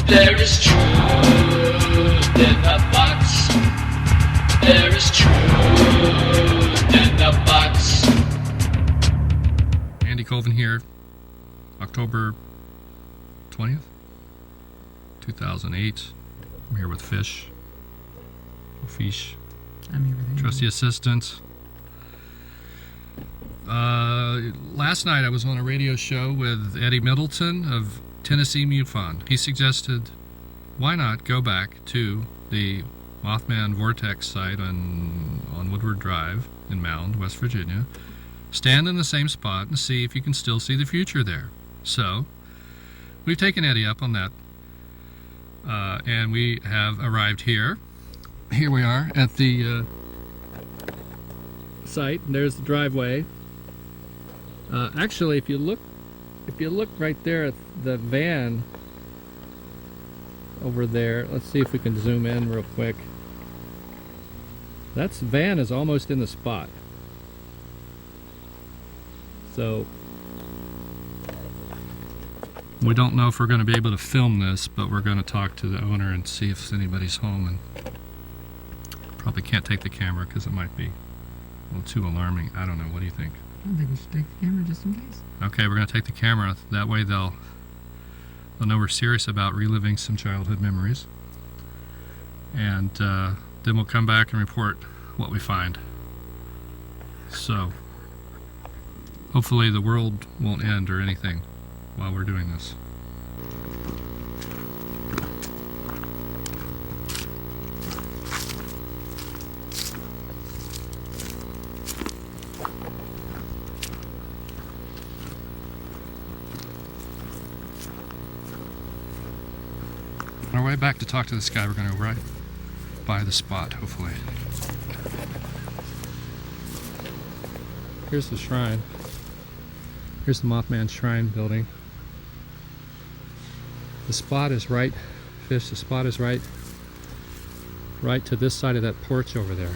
There is truth in the box. There is truth in the box. Andy Colvin here, October 20th, 2008. I'm here with Fish. I'm here with Trusty assistant. Last night I was on a radio show with Eddie Middleton of Tennessee MUFON. He suggested, why not go back to the Mothman vortex site on Woodward Drive in Mound, West Virginia, stand in the same spot and see if you can still see the future there. So, we've taken Eddie up on that, and we have arrived here. Here we are at the site, and there's the driveway. Actually, if you look right there at the van over there, let's see if we can zoom in real quick. That van is almost in the spot. So we don't know if we're going to be able to film this, but we're going to talk to the owner and see if anybody's home. And probably can't take the camera because it might be a little too alarming. I don't know. What do you think? I think we should take the camera just in case. Okay, we're going to take the camera. That way they'll know we're serious about reliving some childhood memories. And then we'll come back and report what we find. So, hopefully the world won't end or anything while we're doing this. On our way back to talk to this guy, we're going to go right by the spot, hopefully. Here's the shrine. Here's the Mothman Shrine building. The spot is right, Fish, the spot is right to this side of that porch over there.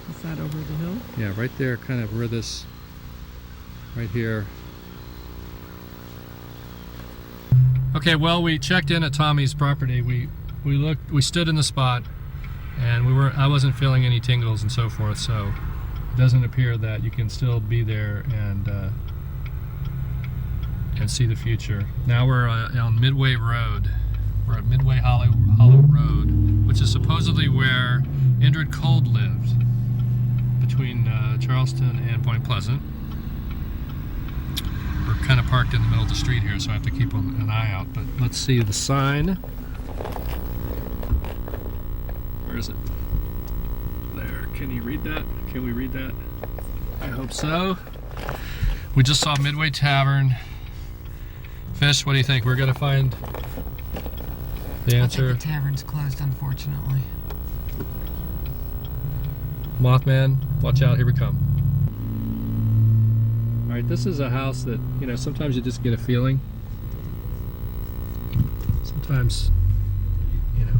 Is that over the hill? Yeah, right there, kind of where this, right here. Okay, well, we checked in at Tommy's property. We stood in the spot, and I wasn't feeling any tingles and so forth, so it doesn't appear that you can still be there and see the future. Now we're on Midway Road. We're at Midway Hollow Road, which is supposedly where Indrid Cold lived, between Charleston and Point Pleasant. We're kind of parked in the middle of the street here, so I have to keep an eye out. But let's see the sign. Where is it? There. Can you read that? Can we read that? I hope so. We just saw Midway Tavern. Fish, what do you think? We're going to find the answer. I think the tavern's closed, unfortunately. Mothman, watch out, here we come. Alright, this is a house that, you know, sometimes you just get a feeling. Sometimes, you know,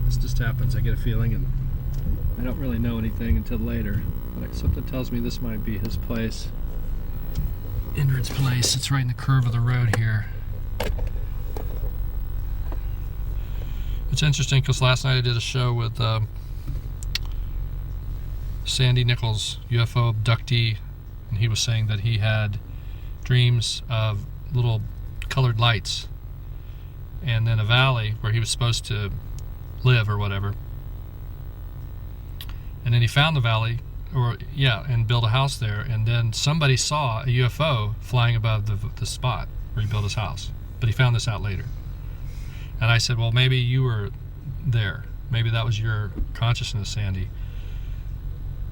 this just happens. I get a feeling and I don't really know anything until later. But something tells me this might be his place. Indrid's place. It's right in the curve of the road here. It's interesting because last night I did a show with Sandy Nichols, UFO abductee, and he was saying that he had dreams of little colored lights and then a valley where he was supposed to live or whatever. And then he found the valley, and built a house there, and then somebody saw a UFO flying above the spot where he built his house. But he found this out later. And I said, well, maybe you were there. Maybe that was your consciousness, Sandy,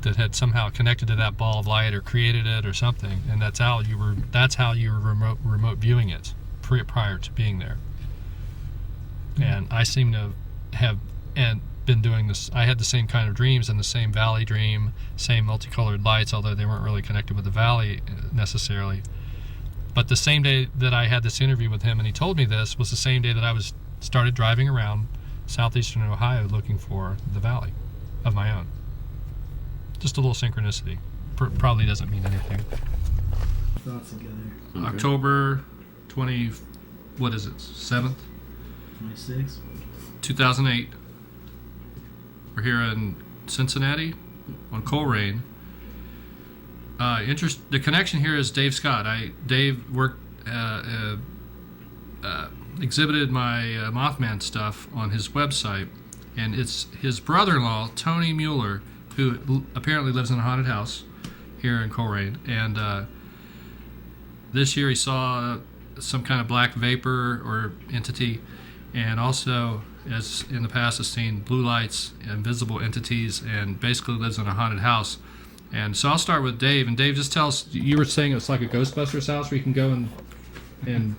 that had somehow connected to that ball of light or created it or something, and that's how you were remote viewing it prior to being there. And I seem to have been doing this. I had the same kind of dreams and the same valley dream, same multicolored lights, although they weren't really connected with the valley necessarily. But the same day that I had this interview with him and he told me this was the same day that I started driving around southeastern Ohio looking for the valley of my own. Just a little synchronicity. Probably doesn't mean anything. Thoughts together. Okay. October 20, what is it, 7th? 26. 2008. We're here in Cincinnati on Coleraine. The connection here is Dave Scott. Dave worked, exhibited my Mothman stuff on his website, and it's his brother-in-law, Tony Mueller, who apparently lives in a haunted house here in Coleraine. And this year he saw some kind of black vapor or entity, and also, as in the past, has seen blue lights, invisible entities, and basically lives in a haunted house. And so I'll start with Dave. And Dave, just tell us, you were saying it's like a Ghostbusters house where you can go and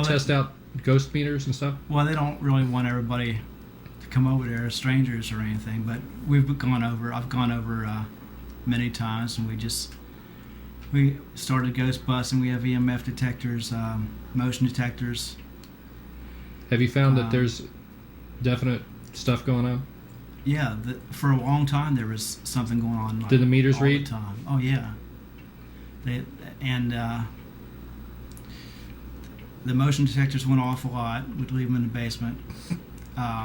test out ghost meters and stuff? Well, they don't really want everybody to come over there, strangers or anything, but I've gone over many times, and we started ghost busting. We have EMF detectors, motion detectors. Have you found that there's definite stuff going on? Yeah, for a long time there was something going on. Like, did the meters all read? The time. Oh yeah. The motion detectors went off a lot. We'd leave them in the basement.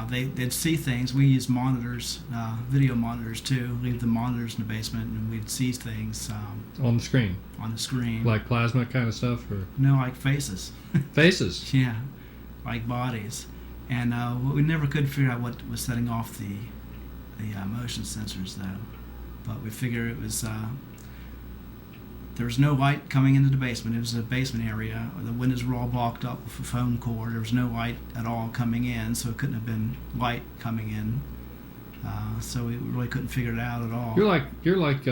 They'd see things. We use monitors, video monitors too. Leave the monitors in the basement, and we'd see things on the screen. On the screen, like plasma kind of stuff, or no, like faces. Faces. Yeah, like bodies, and we never could figure out what was setting off the motion sensors though. But we figured it was. There was no light coming into the basement. It was a basement area. The windows were all blocked up with a foam core. There was no light at all coming in, so it couldn't have been light coming in. So we really couldn't figure it out at all. You're like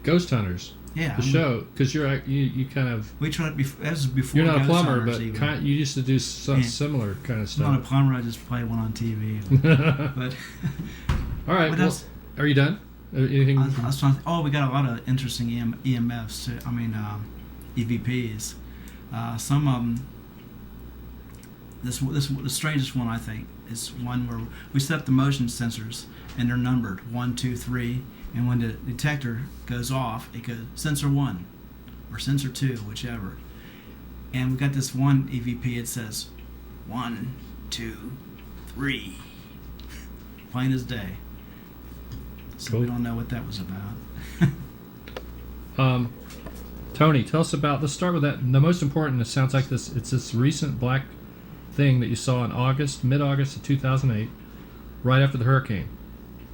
Ghost Hunters. Yeah. The show, because you kind of. We tried that was before. You're not a Ghost plumber, Hunters but you used to do some similar kind of stuff. I'm not a plumber. I just play one on TV. But. All right. Well, are you done? Anything? I was trying to we got a lot of interesting EMFs too. I mean, EVPs. Some of them. The strangest one I think is one where we set up the motion sensors and they're numbered 1, 2, 3, and when the detector goes off, it goes sensor 1 or sensor 2, whichever. And we got this one EVP. It says 1, 2, 3, plain as day. So cool. We don't know what that was about. Tony, tell us about. Let's start with that. The most important. It sounds like this. It's this recent black thing that you saw in mid-August of 2008, right after the hurricane.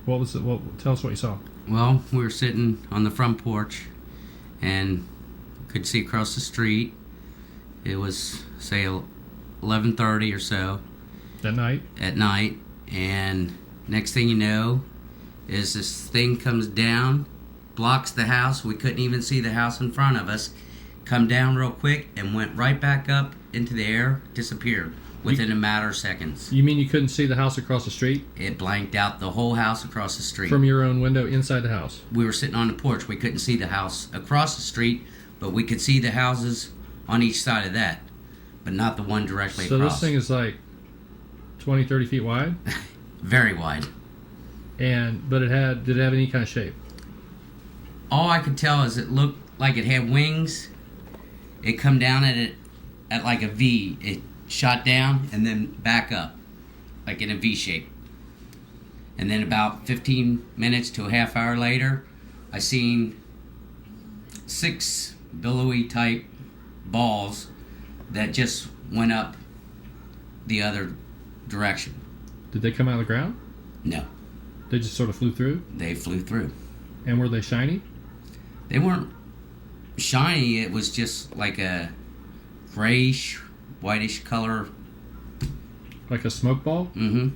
What was it? Tell us what you saw. Well, we were sitting on the front porch, and could see across the street. It was say 11:30 or so. At night. At night, and next thing you know. Is this thing comes down, blocks the house. We couldn't even see the house in front of us. Come down real quick and went right back up into the air, disappeared within a matter of seconds. You mean you couldn't see the house across the street? It blanked out the whole house across the street. From your own window inside the house? We were sitting on the porch. We couldn't see the house across the street, but we could see the houses on each side of that, but not the one directly across. So this thing is like 20, 30 feet wide? Very wide. But did it have any kind of shape? All I could tell is it looked like it had wings. It come down at like a V. It shot down and then back up, like in a V shape. And then about 15 minutes to a half hour later, I seen 6 billowy type balls that just went up the other direction. Did they come out of the ground? No. They just sort of flew through? They flew through. And were they shiny? They weren't shiny. It was just like a grayish, whitish color. Like a smoke ball? Mm-hmm.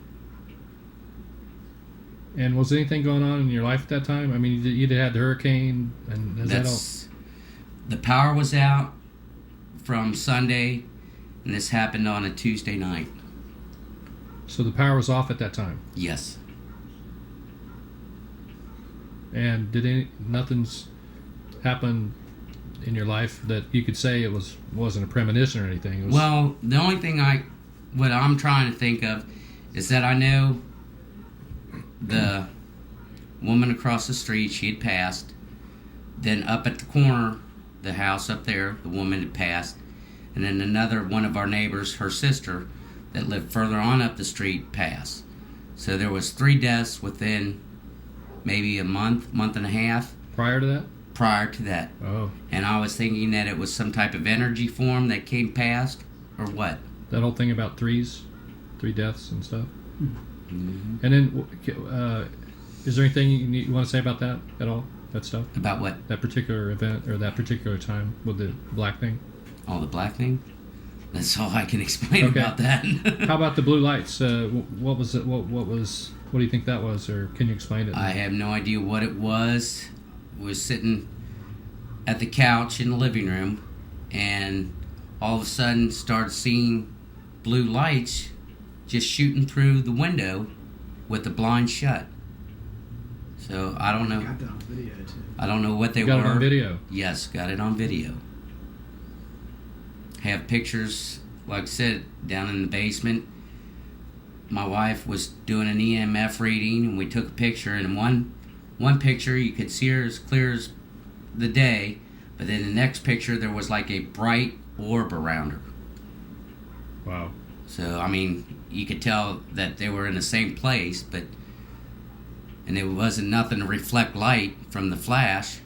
And was anything going on in your life at that time? I mean, you had the hurricane, and the power was out from Sunday, and this happened on a Tuesday night. So the power was off at that time? Yes. And nothing's happened in your life that you could say wasn't a premonition or anything? Well, the only thing what I'm trying to think of is that I know the woman across the street, she had passed. Then up at the corner, the house up there, the woman had passed. And then another one of our neighbors, her sister, that lived further on up the street passed. So there was 3 deaths within maybe a month and a half Prior to that? prior to that. Oh, And I was thinking that it was some type of energy form that came past, or what? that whole thing about 3 deaths and stuff. Mm-hmm. And then, is there anything you want to say about that at all? That stuff? About what? That particular event or that particular time with the black thing? Oh, the black thing? That's all I can explain Okay. about that. How about the blue lights? What was it? What do you think that was, or can you explain it? I have no idea what it was. I was sitting at the couch in the living room, and all of a sudden started seeing blue lights just shooting through the window with the blind shut. So I don't know. Got that on video too. I don't know what they You got were. it on video. Yes, got it on video. Have pictures, like I said, down in the basement. My wife was doing an EMF reading, and we took a picture. And one picture, you could see her as clear as the day, but then the next picture, there was like a bright orb around her. Wow. So, I mean, you could tell that they were in the same place, and there wasn't nothing to reflect light from the flash.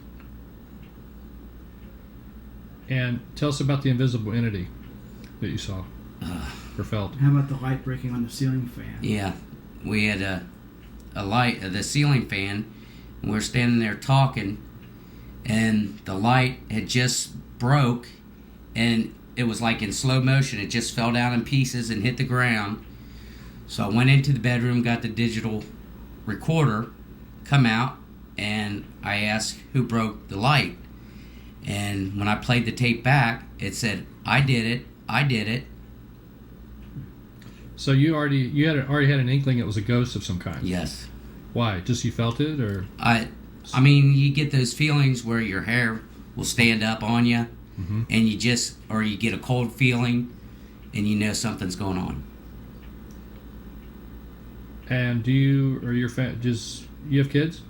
And tell us about the invisible entity that you saw or felt. How about the light breaking on the ceiling fan? Yeah, we had a light, the ceiling fan, and we were standing there talking, and the light had just broke, and it was like in slow motion. It just fell down in pieces and hit the ground. So I went into the bedroom, got the digital recorder, come out, and I asked who broke the light. And when I played the tape back, it said, I did it. So you already had an inkling it was a ghost of some kind. Yes. Why? Just you felt it, or? I mean, you get those feelings where your hair will stand up on you, Mm-hmm. and you get a cold feeling, and you know something's going on. And do you or your you have kids?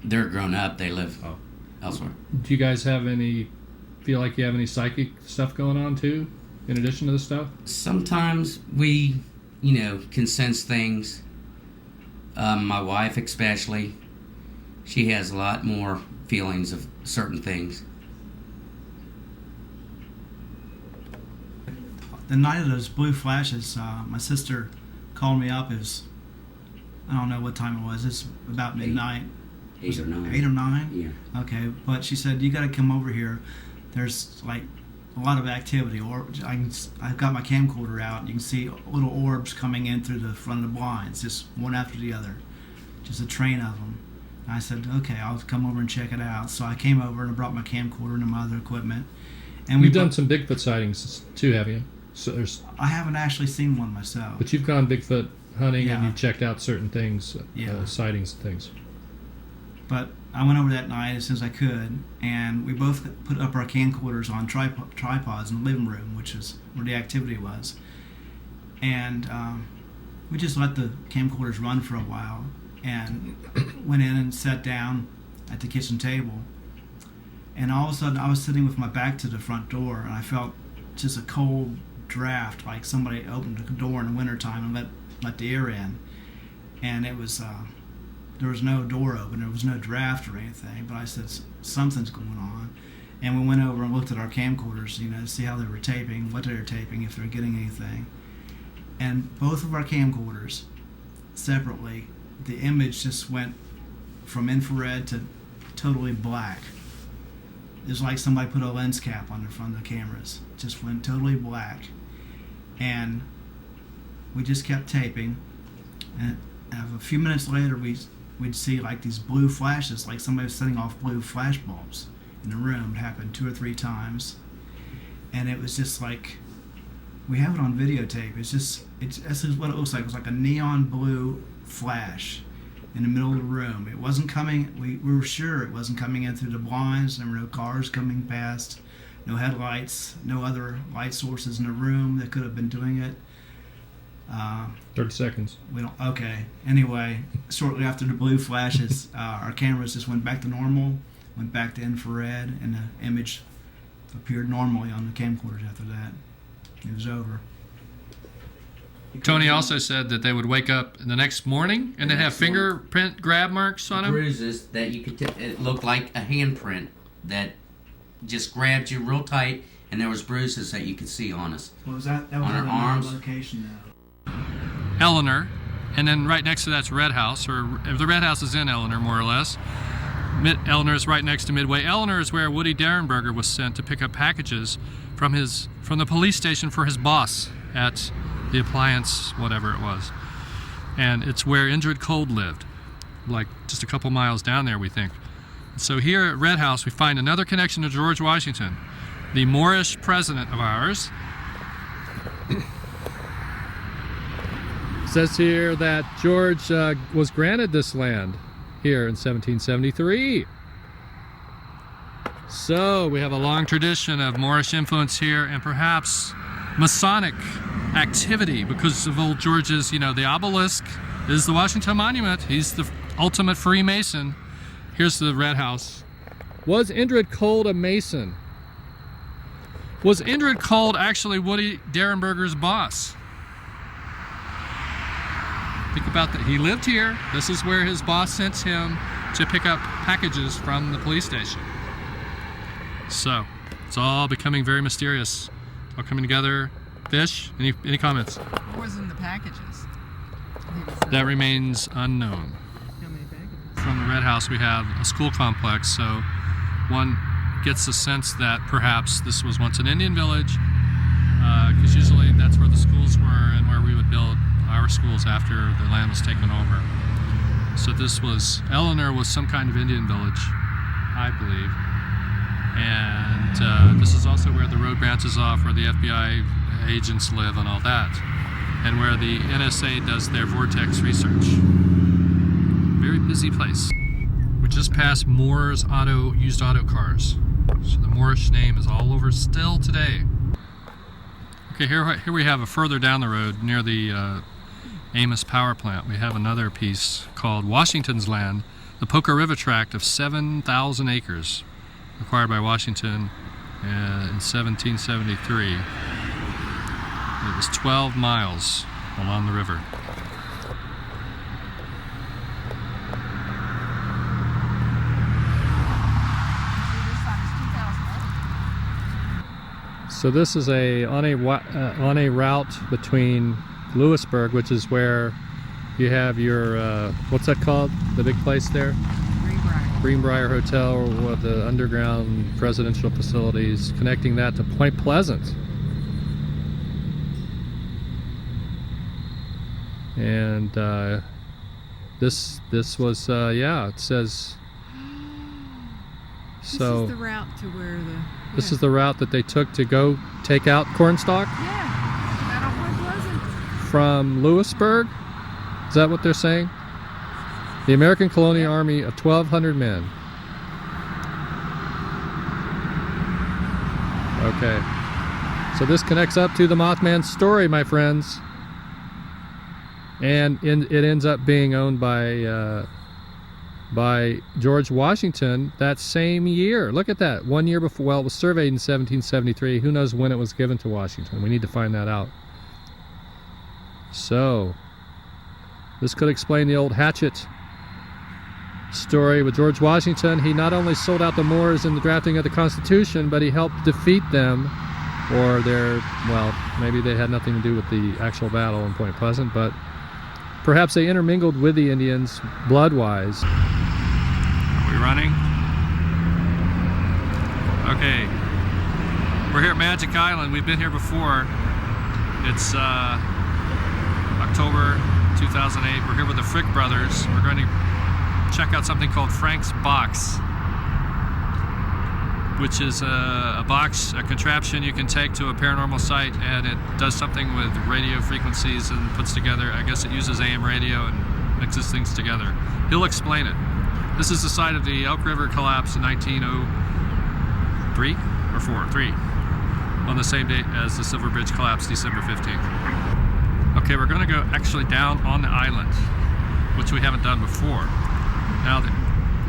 They're grown up. They live Oh. elsewhere. Do you guys feel like you have any psychic stuff going on too, in addition to this stuff? Sometimes we, can sense things. My wife especially, she has a lot more feelings of certain things. The night of those blue flashes, my sister called me up. It was, I don't know what time it was. It's about midnight. 8 or 9. 8 or 9? Yeah. Okay, but she said, you got to come over here. There's like a lot of activity. Or I've got my camcorder out. You can see little orbs coming in through the front of the blinds, just one after the other. Just a train of them. And I said, okay, I'll come over and check it out. So I came over and I brought my camcorder and my other equipment. And You've done some Bigfoot sightings too, have you? So I haven't actually seen one myself. but you've gone Bigfoot hunting and Yeah. you checked out certain things, Yeah. sightings and things. But I went over that night as soon as I could, and we both put up our camcorders on tripods in the living room, which is where the activity was. And we just let the camcorders run for a while, and went in and sat down at the kitchen table. And all of a sudden, I was sitting with my back to the front door, and I felt just a cold draft, like somebody opened a door in the wintertime and let the air in. And it was... there was no door open, there was no draft or anything, but I said, something's going on. And we went over and looked at our camcorders, to see how they were taping, what they were taping, if they were getting anything. And both of our camcorders, separately, the image just went from infrared to totally black. It was like somebody put a lens cap on the front of the cameras. It just went totally black. And we just kept taping. And a few minutes later, we'd see like these blue flashes, like somebody was setting off blue flash bulbs in the room. It happened 2 or 3 times. And it was just like, we have it on videotape. This is what it looks like. It was like a neon blue flash in the middle of the room. It wasn't coming, we were sure it wasn't coming in through the blinds. There were no cars coming past, no headlights, no other light sources in the room that could have been doing it. 30 seconds. We don't. Okay. Anyway, shortly after the blue flashes, our cameras just went back to normal, went back to infrared, and the image appeared normally on the camcorders after that. It was over. Tony also said that they would wake up the next morning and they'd have fingerprint grab marks on them. Bruises that you could it looked like a handprint that just grabbed you real tight, and there was bruises that you could see on us. What was that? That was On her another arms. location though. Eleanor, and then right next to that's Red House, or the Red House is in Eleanor, more or less. Eleanor is right next to Midway. Eleanor is where Woody Derenberger was sent to pick up packages from the police station for his boss at the appliance, whatever it was. And it's where Indrid Cold lived, like just a couple miles down there, we think. So here at Red House, we find another connection to George Washington, the Moorish president of ours. It says here that George was granted this land here in 1773. So we have a long tradition of Moorish influence here, and perhaps Masonic activity because of old George's, the obelisk is the Washington Monument. He's the ultimate Freemason. Here's the Red House. Was Indrid Cold a Mason? Was Indrid Cold actually Woody Derenberger's boss? Think about that. He lived here. This is where his boss sent him to pick up packages from the police station. So, it's all becoming very mysterious. All coming together. Fish, any comments? What was in the packages? That remains unknown. How many packages? From the Red House we have a school complex, so one gets the sense that perhaps this was once an Indian village, because usually that's where the schools were and where we would build our schools after the land was taken over. So Eleanor was some kind of Indian village, I believe. And this is also where the road branches off, where the FBI agents live and all that, and where the NSA does their vortex research. Very busy place. We just passed Moore's used auto cars. So the Moorish name is all over still today. Okay, here we have further down the road near the Amos Power Plant. We have another piece called Washington's Land, the Poker River Tract of 7,000 acres, acquired by Washington in 1773. It was 12 miles along the river. So this is on a route between Lewisburg, which is where you have your what's that called? The big place there? Greenbrier Hotel, or the underground presidential facilities, connecting that to Point Pleasant. And this was it says. So this is the route to where the. This is the route that they took to go take out Cornstalk? Yeah, out of Point Pleasant. From Lewisburg? Is that what they're saying? The American Colonial Army of 1,200 men. Okay. So this connects up to the Mothman story, my friends. And it ends up being owned by George Washington that same year. Look at that. 1 year before. Well, it was surveyed in 1773. Who knows when it was given to Washington? We need to find that out. So, this could explain the old hatchet story with George Washington. He not only sold out the Moors in the drafting of the Constitution, but he helped defeat them, or maybe they had nothing to do with the actual battle in Point Pleasant, but perhaps they intermingled with the Indians blood-wise. Are we running? Okay. We're here at Magic Island. We've been here before. It's October 2008. We're here with the Frick brothers. We're going to check out something called Frank's Box, which is a box, a contraption you can take to a paranormal site, and it does something with radio frequencies and puts together, I guess it uses AM radio and mixes things together. He'll explain it. This is the site of the Elk River collapse in 1903 or 3, on the same date as the Silver Bridge collapse, December 15th. Okay, we're going to go actually down on the island, which we haven't done before. Now,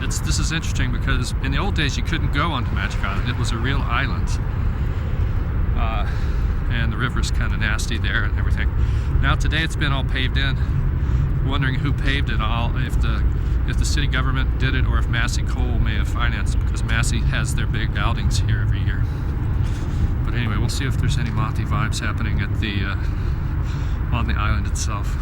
this is interesting because in the old days you couldn't go onto Magic Island. It was a real island. and the river's kind of nasty there and everything. Now today it's been all paved in. Wondering who paved it all, if the city government did it or if Massey Coal may have financed, because Massey has their big outings here every year. But anyway, we'll see if there's any Mothy vibes happening at the on the island itself.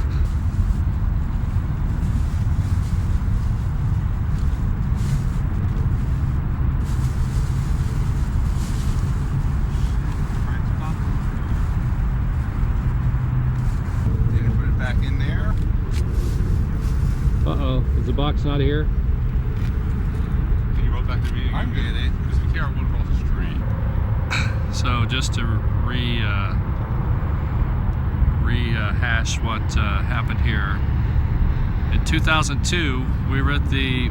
Uh-oh, is the box not here? Can you roll back to me? I'm good. Just be careful going across the street. So just to rehash what happened here. In 2002,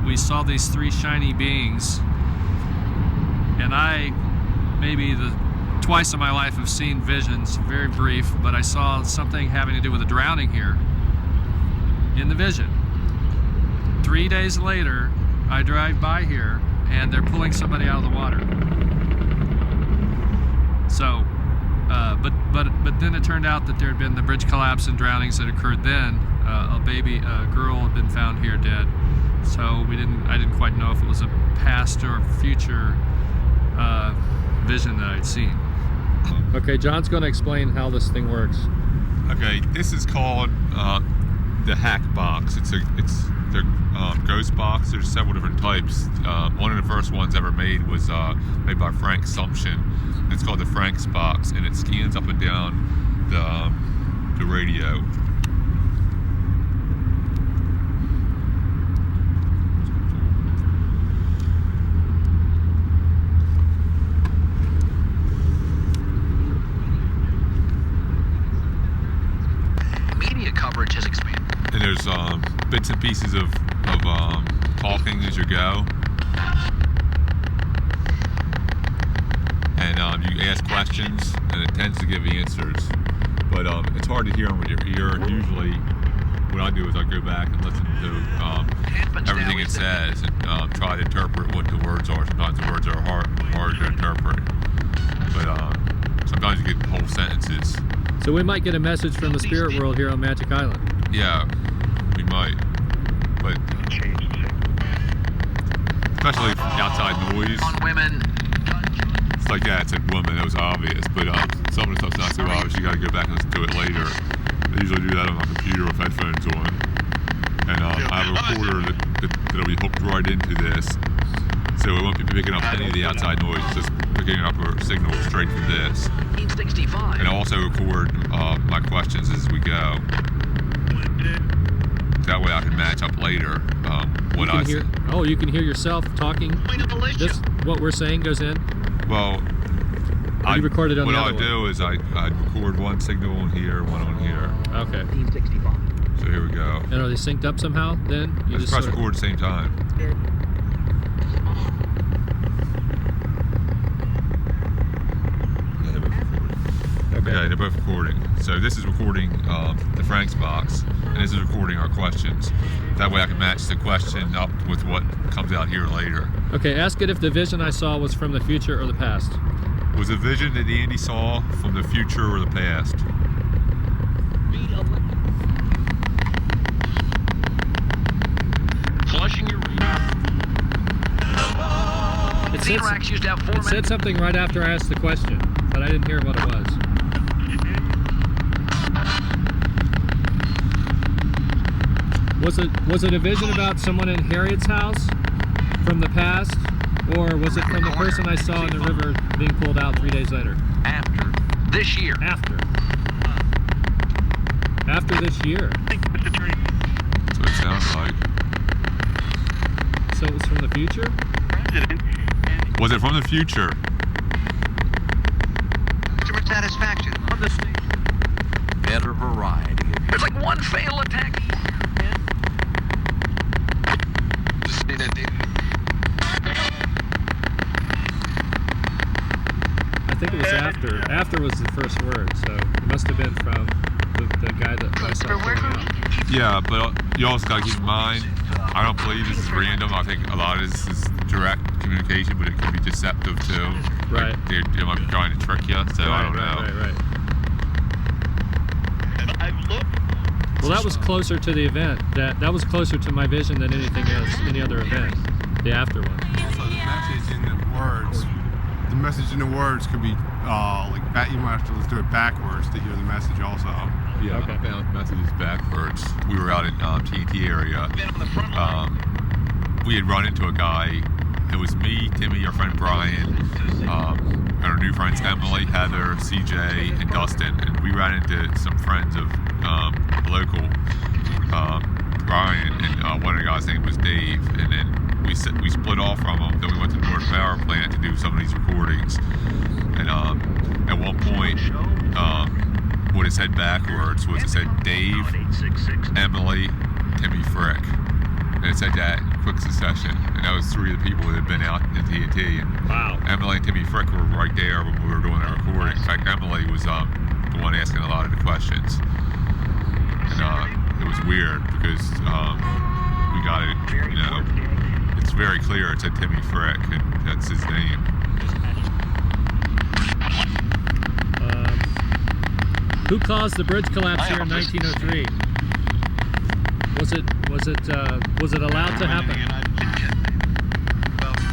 we saw these three shiny beings, and I maybe twice in my life have seen visions, very brief, but I saw something having to do with a drowning here in the vision. 3 days later, I drive by here and they're pulling somebody out of the water. So, but then it turned out that there had been the bridge collapse and drownings that occurred then. A girl had been found here dead. So I didn't quite know if it was a past or future vision that I'd seen. Okay, John's going to explain how this thing works. Okay, this is called the hack box. It's the ghost box. There's several different types. One of the first ones ever made was made by Frank Sumption. It's called the Frank's box, and it scans up and down the radio. Media coverage has expanded. And there's bits and pieces of talking as you go. And you ask questions, and it tends to give answers. But it's hard to hear them with your ear. Usually, what I do is I go back and listen to everything it says and try to interpret what the words are. Sometimes the words are hard to interpret. But sometimes you get whole sentences. So we might get a message from the spirit world here on Magic Island. Yeah, we might. But especially outside noise. On women. It's like, yeah, it said woman, that was obvious. But some of the stuff's not so obvious. You got to go back and listen to it later. I usually do that on my computer with headphones on. And I have a recorder that'll be hooked right into this. So it won't be picking up any of the outside noise. It's just picking up a signal straight from this. 65. And I also record my questions as we go. That way I can match up later what I said. Oh, you can hear yourself talking. This, what we're saying goes in? Well, you record it on what the I other do is I record one signal on here, one on here. Okay. So here we go. And are they synced up somehow then? You Let's press record at the same time. Okay, they're both recording. So this is recording the Frank's box, and this is recording our questions. That way I can match the question up with what comes out here later. Okay, ask it if the vision I saw was from the future or the past. Was the vision that Andy saw from the future or the past? Flushing your It said something right after I asked the question, but I didn't hear what it was. Was it a vision about someone in Harriet's house from the past, or was it from the person I saw in the river being pulled out 3 days later? After this year. After this year. That's what it sounds like. So it was from the future? Was it from the future? Customer satisfaction. On the station. Better variety. There's like one fatal attack. I think it was after. After was the first word, so it must have been from the guy that I saw pulling out. Yeah, but you also got to keep in mind, I don't believe this is random. I think a lot of this is direct communication, but it can be deceptive too. Right. Like they might be trying to trick you, so I don't know. Right. Well, that was closer to the event. That was closer to my vision than anything else, any other event. The after one. Also, the message in the words. The message in the words could be you might have to just do it backwards to hear the message also. Yeah, Okay. I found messages backwards. We were out in TNT area. We had run into a guy. It was me, Timmy, our friend Brian, and our new friends Emily, Heather, CJ, and Dustin. And we ran into some friends of local Brian, and one of the guys' name was Dave. And then we split off from them. Then we went to the North Power Plant to do some of these recordings. And at one point, what it said backwards was it said Dave, Emily, Timmy Frick. And it said that in quick succession. And that was three of the people that had been out in TNT. And Wow. Emily and Timmy Frick were right there when we were doing that recording. In fact, Emily was the one asking a lot of the questions. And it was weird because we got it, it's very clear it said Timmy Frick, and that's his name. Who caused the bridge collapse here in 1903? Was it allowed to happen?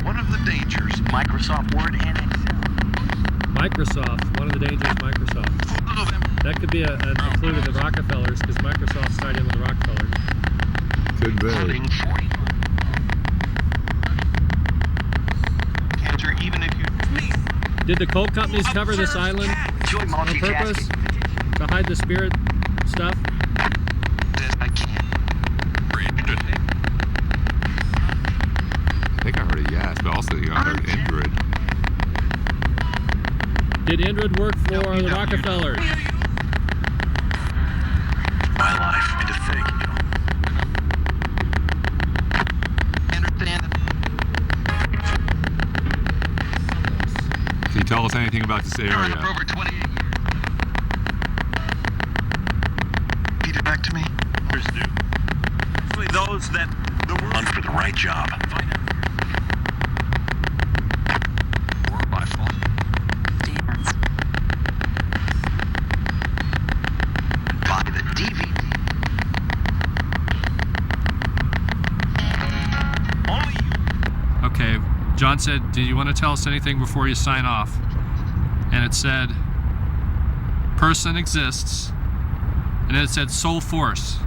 One of the dangers, Microsoft Word and Excel. Microsoft. One of the dangers, Microsoft. That could be a clue to the Rockefellers, because Microsoft's tied in with the Rockefellers. Could be. Even if you Did the coal companies cover this island enjoy on purpose to hide the spirit stuff? I can't. I think I heard a yes, but also I heard Indrid. Did Indrid work for the Rockefellers? My life, and to think, understand. Can you tell us anything about this area? For over 28 years. Feed it back to me. Those that the world run for the right job. Find out. Or by fault. Demons. Buy the DVD. Only you. Okay, John said, do you want to tell us anything before you sign off? And it said, person exists, and then it said soul force.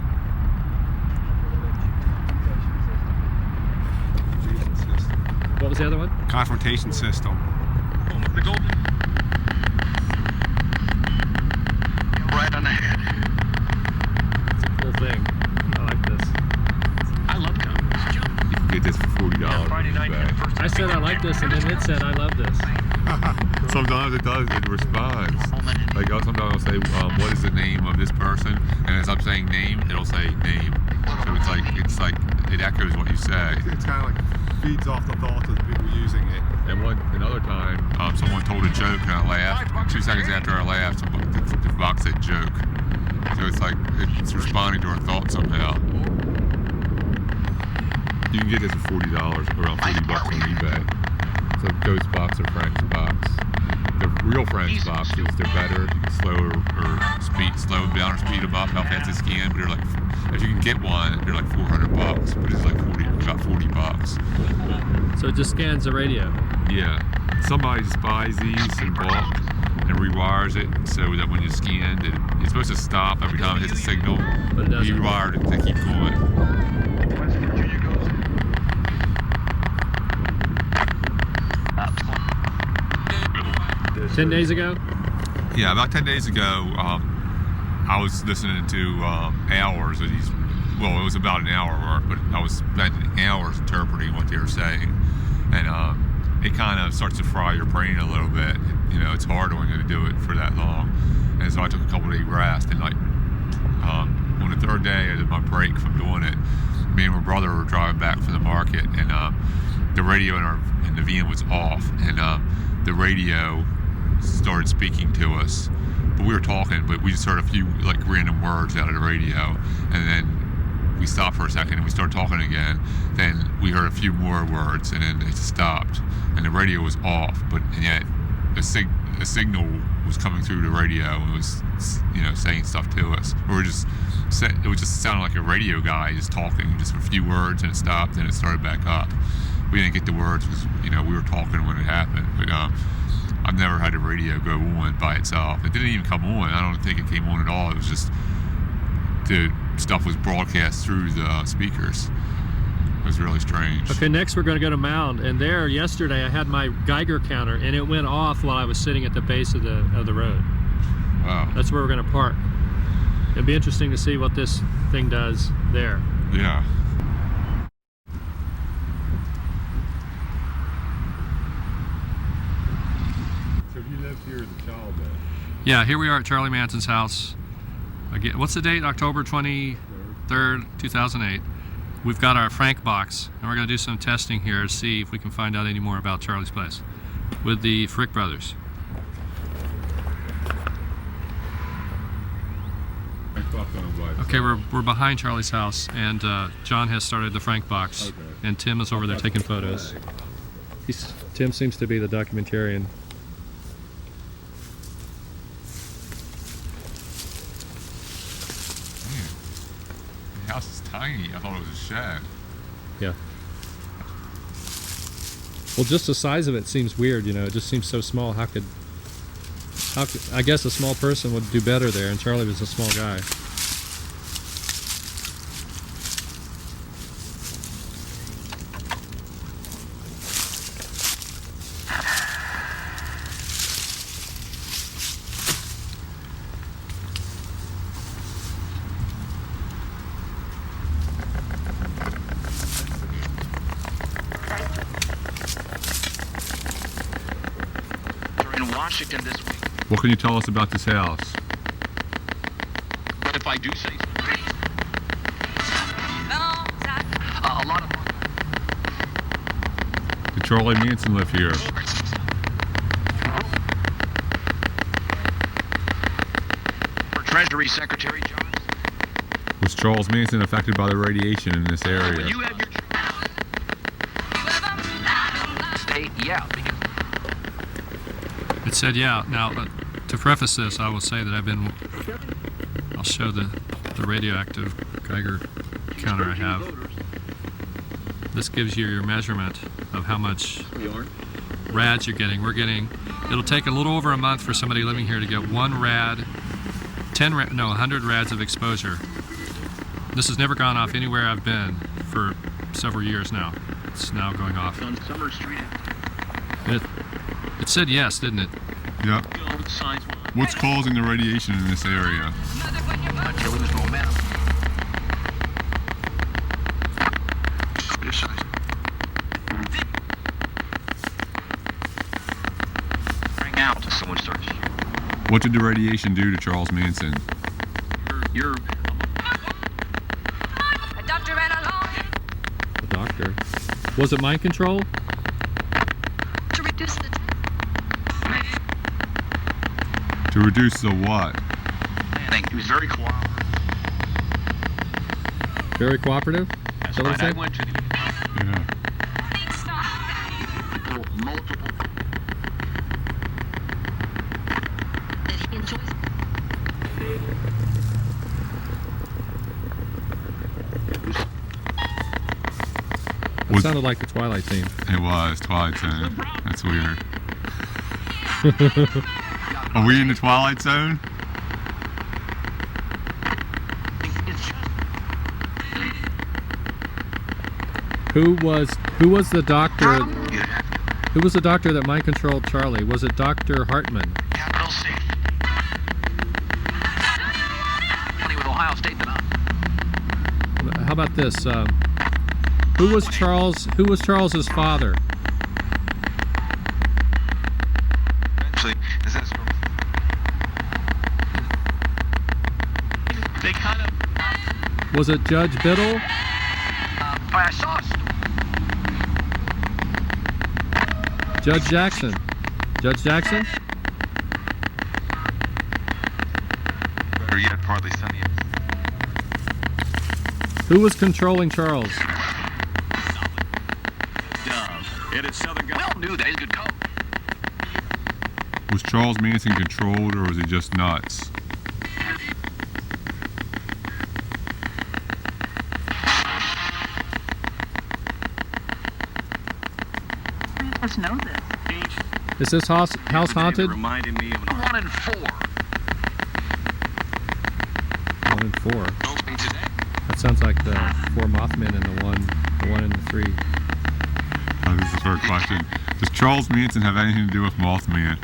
What was the other one? Confrontation system. The golden. Right on the head. It's a cool thing. I like this. I love guns. You can get this for $40. Friday night, first I said I like this, and then it said I love this. Sometimes it does, it responds. Like sometimes I'll say, what is the name of this person? And as I'm saying name, it'll say name. So it's like it echoes what you say. It's kind of like feeds off the thoughts of the people using it. And another time, someone told a joke and I laughed. 2 seconds after I laughed, the box said joke. So it's like it's responding to our thoughts somehow. You can get this for $40, around $40 on eBay. So Ghost Box or Frank's Box. The real Frank's boxes, they're better. You can slow them down or speed them up how fast they scan. But they're like, if you can get one, they're like $400. But it's like about $40. So it just scans the radio. Yeah. Somebody just buys these in bulk and rewires it so that when you scan, it's supposed to stop every time it hits a signal. But it doesn't. You rewired it to keep going. 10 days ago? Yeah, about 10 days ago, I was listening to hours of these. Well, it was about an hour worth, but I was spending hours interpreting what they were saying, and it kind of starts to fry your brain a little bit. It's hard when you do it for that long, and so I took a couple of days rest, and on the third day of my break from doing it, me and my brother were driving back from the market, and the radio in the van was off, and the radio started speaking to us, but we were talking, but we just heard a few random words out of the radio, and then we stopped for a second and we started talking again. Then we heard a few more words, and then it stopped, and the radio was off, but yet a signal was coming through the radio and was saying stuff to us. We were just it was just sounded like a radio guy just talking, just a few words, and it stopped, and it started back up. We didn't get the words because we were talking when it happened. But I've never had a radio go on by itself. It didn't even come on. I don't think it came on at all. It was just the stuff was broadcast through the speakers. It was really strange. Okay, next we're going to go to Mound, and there yesterday I had my Geiger counter, and it went off while I was sitting at the base of the road. Wow. That's where we're going to park. It'd be interesting to see what this thing does there. Yeah. So you lived here as a child then? Yeah, here we are at Charlie Manson's house. Again, what's the date? October 23rd, 2008. We've got our Frank box, and we're going to do some testing here to see if we can find out any more about Charlie's place with the Frick brothers. Okay, we're behind Charlie's house, and John has started the Frank box, and Tim is over there taking photos. Tim seems to be the documentarian. The house is tiny. I thought it was a shed. Yeah. Well, just the size of it seems weird, It just seems so small. How could I guess a small person would do better there, and Charlie was a small guy. Washington this week. What can you tell us about this house? But if I do say so. A lot of Did Charlie Manson live here? For Treasury Secretary John. Was Charles Manson affected by the radiation in this area? When you have your state, yeah. It said, yeah. Now, to preface this, I will say that I'll show the radioactive Geiger counter I have. This gives you your measurement of how much rads you're getting. It'll take a little over a month for somebody living here to get 1 rad, 100 rads of exposure. This has never gone off anywhere I've been for several years now. It's now going off. On Summer Street. It said yes, didn't it? Yeah. What's causing the radiation in this area? You lose momentum. Bring out to someone starts. What did the radiation do to Charles Manson? You're The doctor. Was it mind control? to reduce the To reduce the what? thing. He was very cooperative. Very cooperative? That's Is that what right. it I said? went to the multiple. That he enjoys. It sounded like the Twilight theme. It was Twilight Zone. That's weird. Are we in the Twilight Zone? Who was the doctor? Who was the doctor that mind controlled Charlie? Was it Dr. Hartman? Capital C. Funny with Ohio State, but not. How about this? Who was Charles's father? Actually, is that they kind of. Was it Judge Biddle? I saw a story. Judge Jackson? Judge Jackson? Or yet partly sunny. Who was controlling Charles? It is Southern Well knew that. He's a good coach. Was Charles Manson controlled, or was he just nuts? must know this. Is this house haunted? Reminded me of 1 in 4. 1 in 4. That sounds like the 4 Mothmen and the one in the 3. This is for a question. Does Charles Manson have anything to do with Mothman?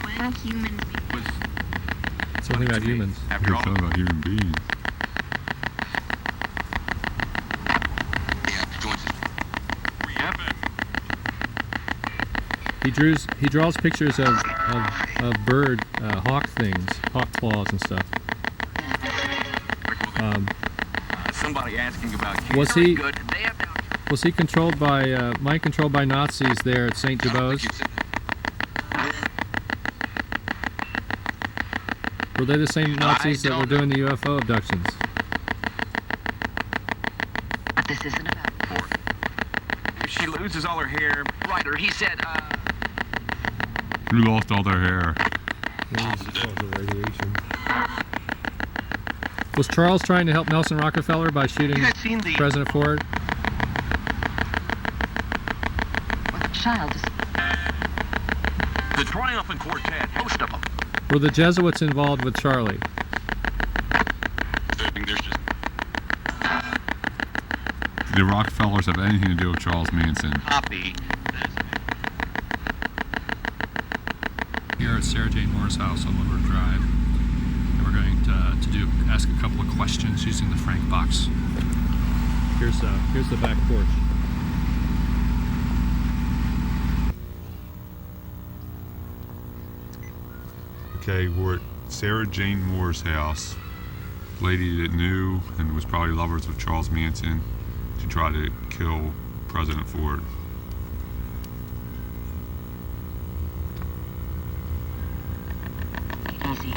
When humans Something about humans. After all, something about human beings. He draws pictures of bird hawk things, hawk claws and stuff. Somebody asking about Was he good. controlled by mind controlled by Nazis there at St. Dubose? Were they the same Nazis that were doing the UFO abductions? But this isn't about If she loses all her hair, writer, he said, Who lost all their hair? Was Charles trying to help Nelson Rockefeller by shooting President Ford? what the child is. the triumphant quartet, most of them. Were the Jesuits involved with Charlie? Did the Rockefellers have anything to do with Charles Manson? Copy. Here at Sarah Jane Moore's house on Woodward Drive, and we're going to ask a couple of questions using the Frank box. Here's the back porch. Okay, we're at Sarah Jane Moore's house. Lady that knew and was probably lovers with Charles Manson. She tried to kill President Ford. Easy.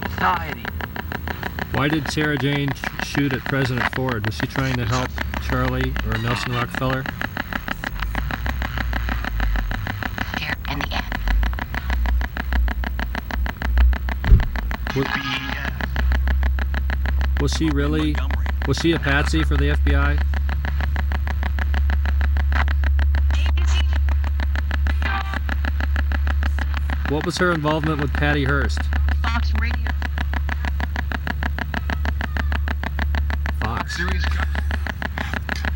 Society. Why did Sarah Jane shoot at President Ford? Was she trying to help Charlie or Nelson Rockefeller? Here in the end. Was she really? Was she a patsy for the FBI? What was her involvement with Patty Hearst? Fox Radio. Fox.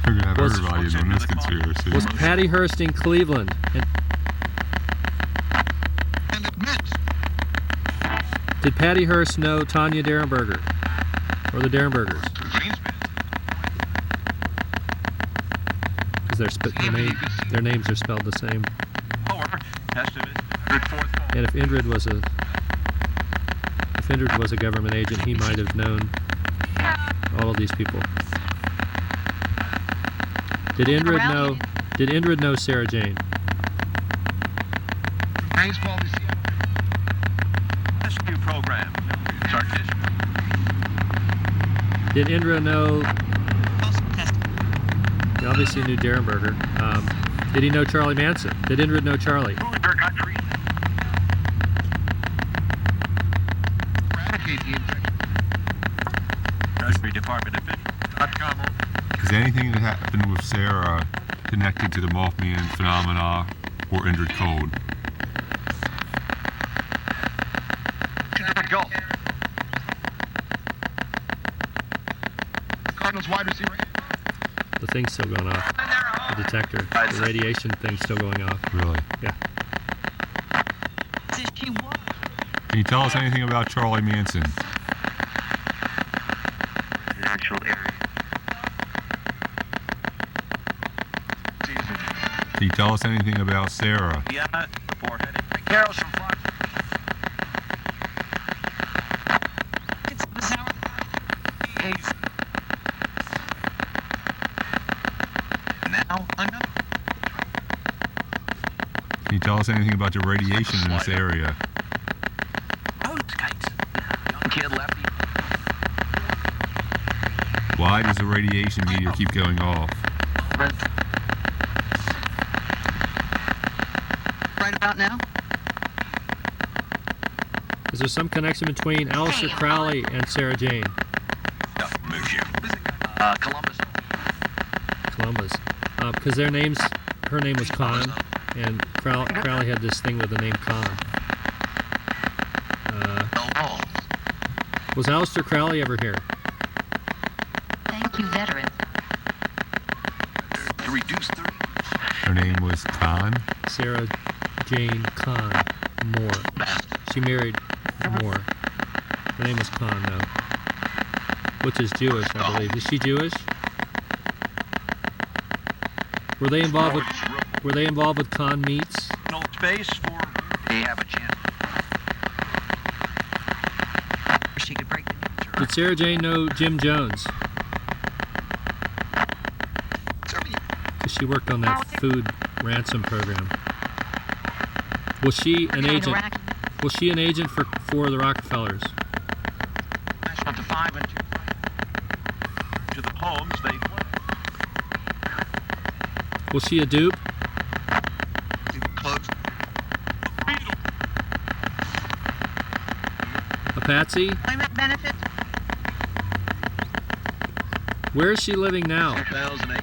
We're gonna have everybody in on this conspiracy. Was Patty Hearst in Cleveland? Did Patty Hearst know Tanya Derenberger? Or the Derenbergers? Because their names are spelled the same. And if Indrid was a government agent, he might have known all of these people. Did Indrid know Sarah Jane? Rescue program. Did Indra know? He obviously knew Derenberger. Did he know Charlie Manson? Did Indrid know Charlie? Treasury Department official.com. Is anything that happened with Sarah connected to the Mothman phenomena or Indrid Cold? Go. Cardinals wide receiver. The thing's still going off. The detector. The radiation thing's still going off. Really? Yeah. Can you tell us anything about Charlie Manson? Natural area. Can you tell us anything about Sarah? Yeah, before heading. Carol's from Fox. Now, another. Can you tell us anything about the radiation in this area? Young kid lefty. Why does the radiation meter keep going off? Right about now? Is there some connection between Aleister Crowley and Sarah Jane? Columbus. Columbus. Because her name was Con, and Crowley had this thing with the name Con. Was Aleister Crowley ever here? Thank you, veteran. To reduce 30. Her name was Khan. Sarah Jane Con Moore. She married Moore. Her name was Con, though. Which is Jewish, I believe. Is she Jewish? Were they involved with Con meats? No space for. They have a chance. She could break the news. Did Sarah Jane know Jim Jones? Because she worked on that food ransom program. Was she an agent? Was she an agent for the Rockefellers? That's what the 5 and 2. To the homes they play. Was she a dupe? Close. A patsy? Employment benefits. Where is she living now? 2008.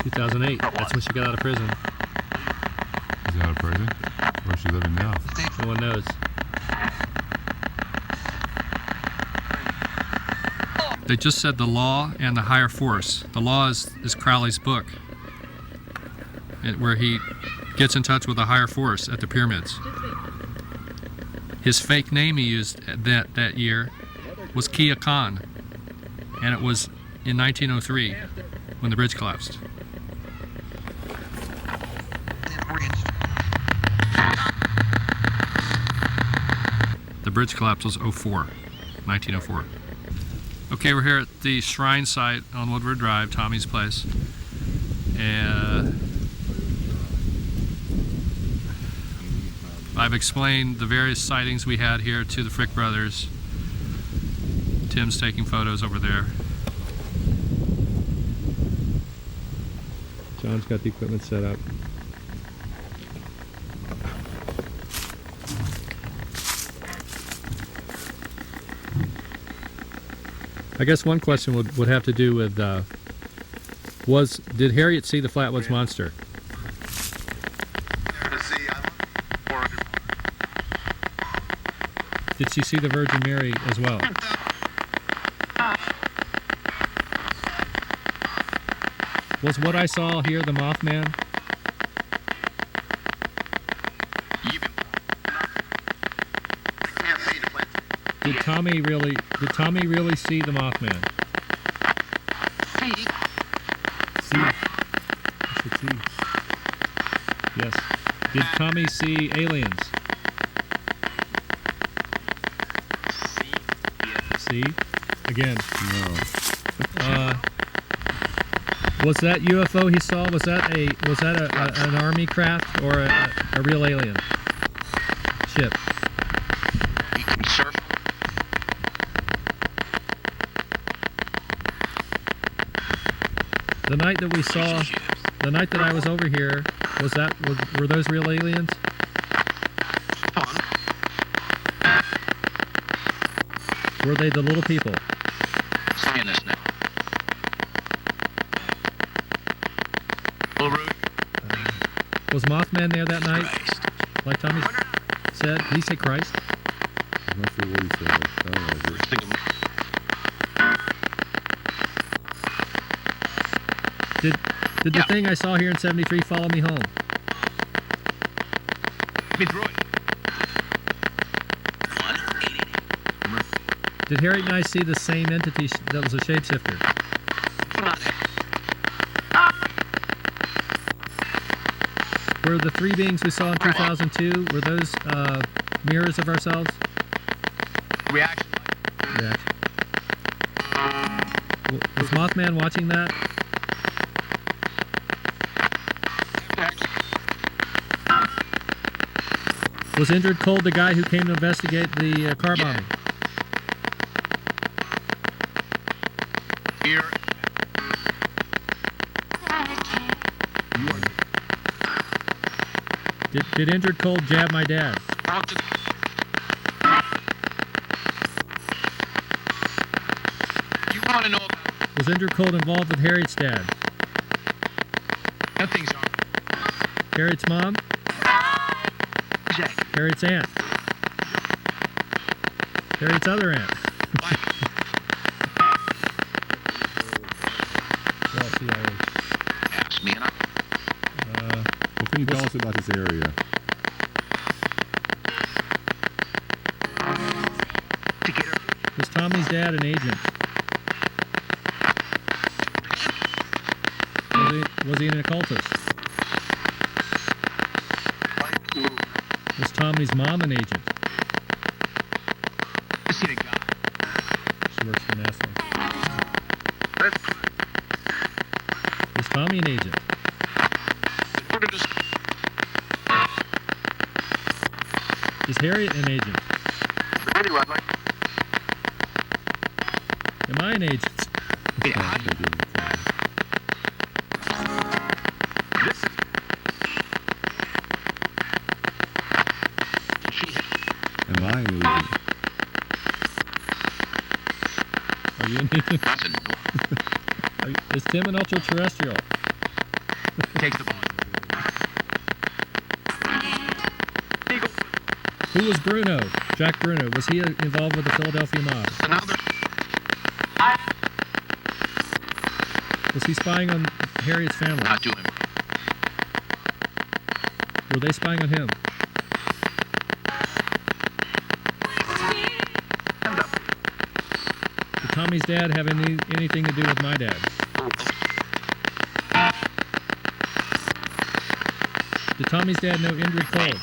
2008. That's when she got out of prison. Is out of prison? Where's she living now? No one knows. They just said the law and the higher force. The law is Crowley's book, where he gets in touch with the higher force at the pyramids. His fake name he used that year was Kia Khan, and it was in 1903 when the bridge collapsed. The bridge collapse was 1904. Okay, we're here at the shrine site on Woodward Drive, Tommy's place. And I've explained the various sightings we had here to the Frick brothers. Tim's taking photos over there. John's got the equipment set up. I guess one question would have to do with, did Harriet see the Flatwoods Monster? Did she see the Virgin Mary as well? Was what I saw here the Mothman? Did Tommy really see the Mothman? See? I said see. Yes. Did Tommy see aliens? See? Again. No. Was that UFO he saw? Was that an army craft or a real alien ship? The night that we saw, the night that I was over here, were those real aliens? Were they the little people? Seeing this now. Was Mothman there that night? Like Tommy said? Did he say Christ? I'm not sure what he said. I don't know. Did the thing I saw here in 73 follow me home? Did Harriet and I see the same entity that was a shapeshifter? Were the three beings we saw in 2002, were those mirrors of ourselves? Reaction. Was Mothman watching that? Was Indrid Cold the guy who came to investigate the car bombing? Here. Did Indrid Cold jab my dad? You want to know about Was Indrid Cold involved with Harriet's dad? Nothing's on. Harriet's mom? Jack. Harriet's aunt? Harriet's other aunt? Well, CIA. Ask me and I. What can you tell us about this area? To get her. Was Tommy's dad an agent? Was he an occultist? Was Tommy's mom an agent? I see the guy. She works for NASA. Was Tommy an agent? Is Harriet an agent? Am I an agent? Yeah. Am I an agent? Are you an agent? That's a Is Tim an ultra-terrestrial? Takes the ball. Who was Bruno? Jack Bruno. Was he involved with the Philadelphia mob? Another. Was he spying on Harriet's family? Not to him. Were they spying on him? Did Tommy's dad have anything to do with my dad? Did Tommy's dad know Indrid Cold?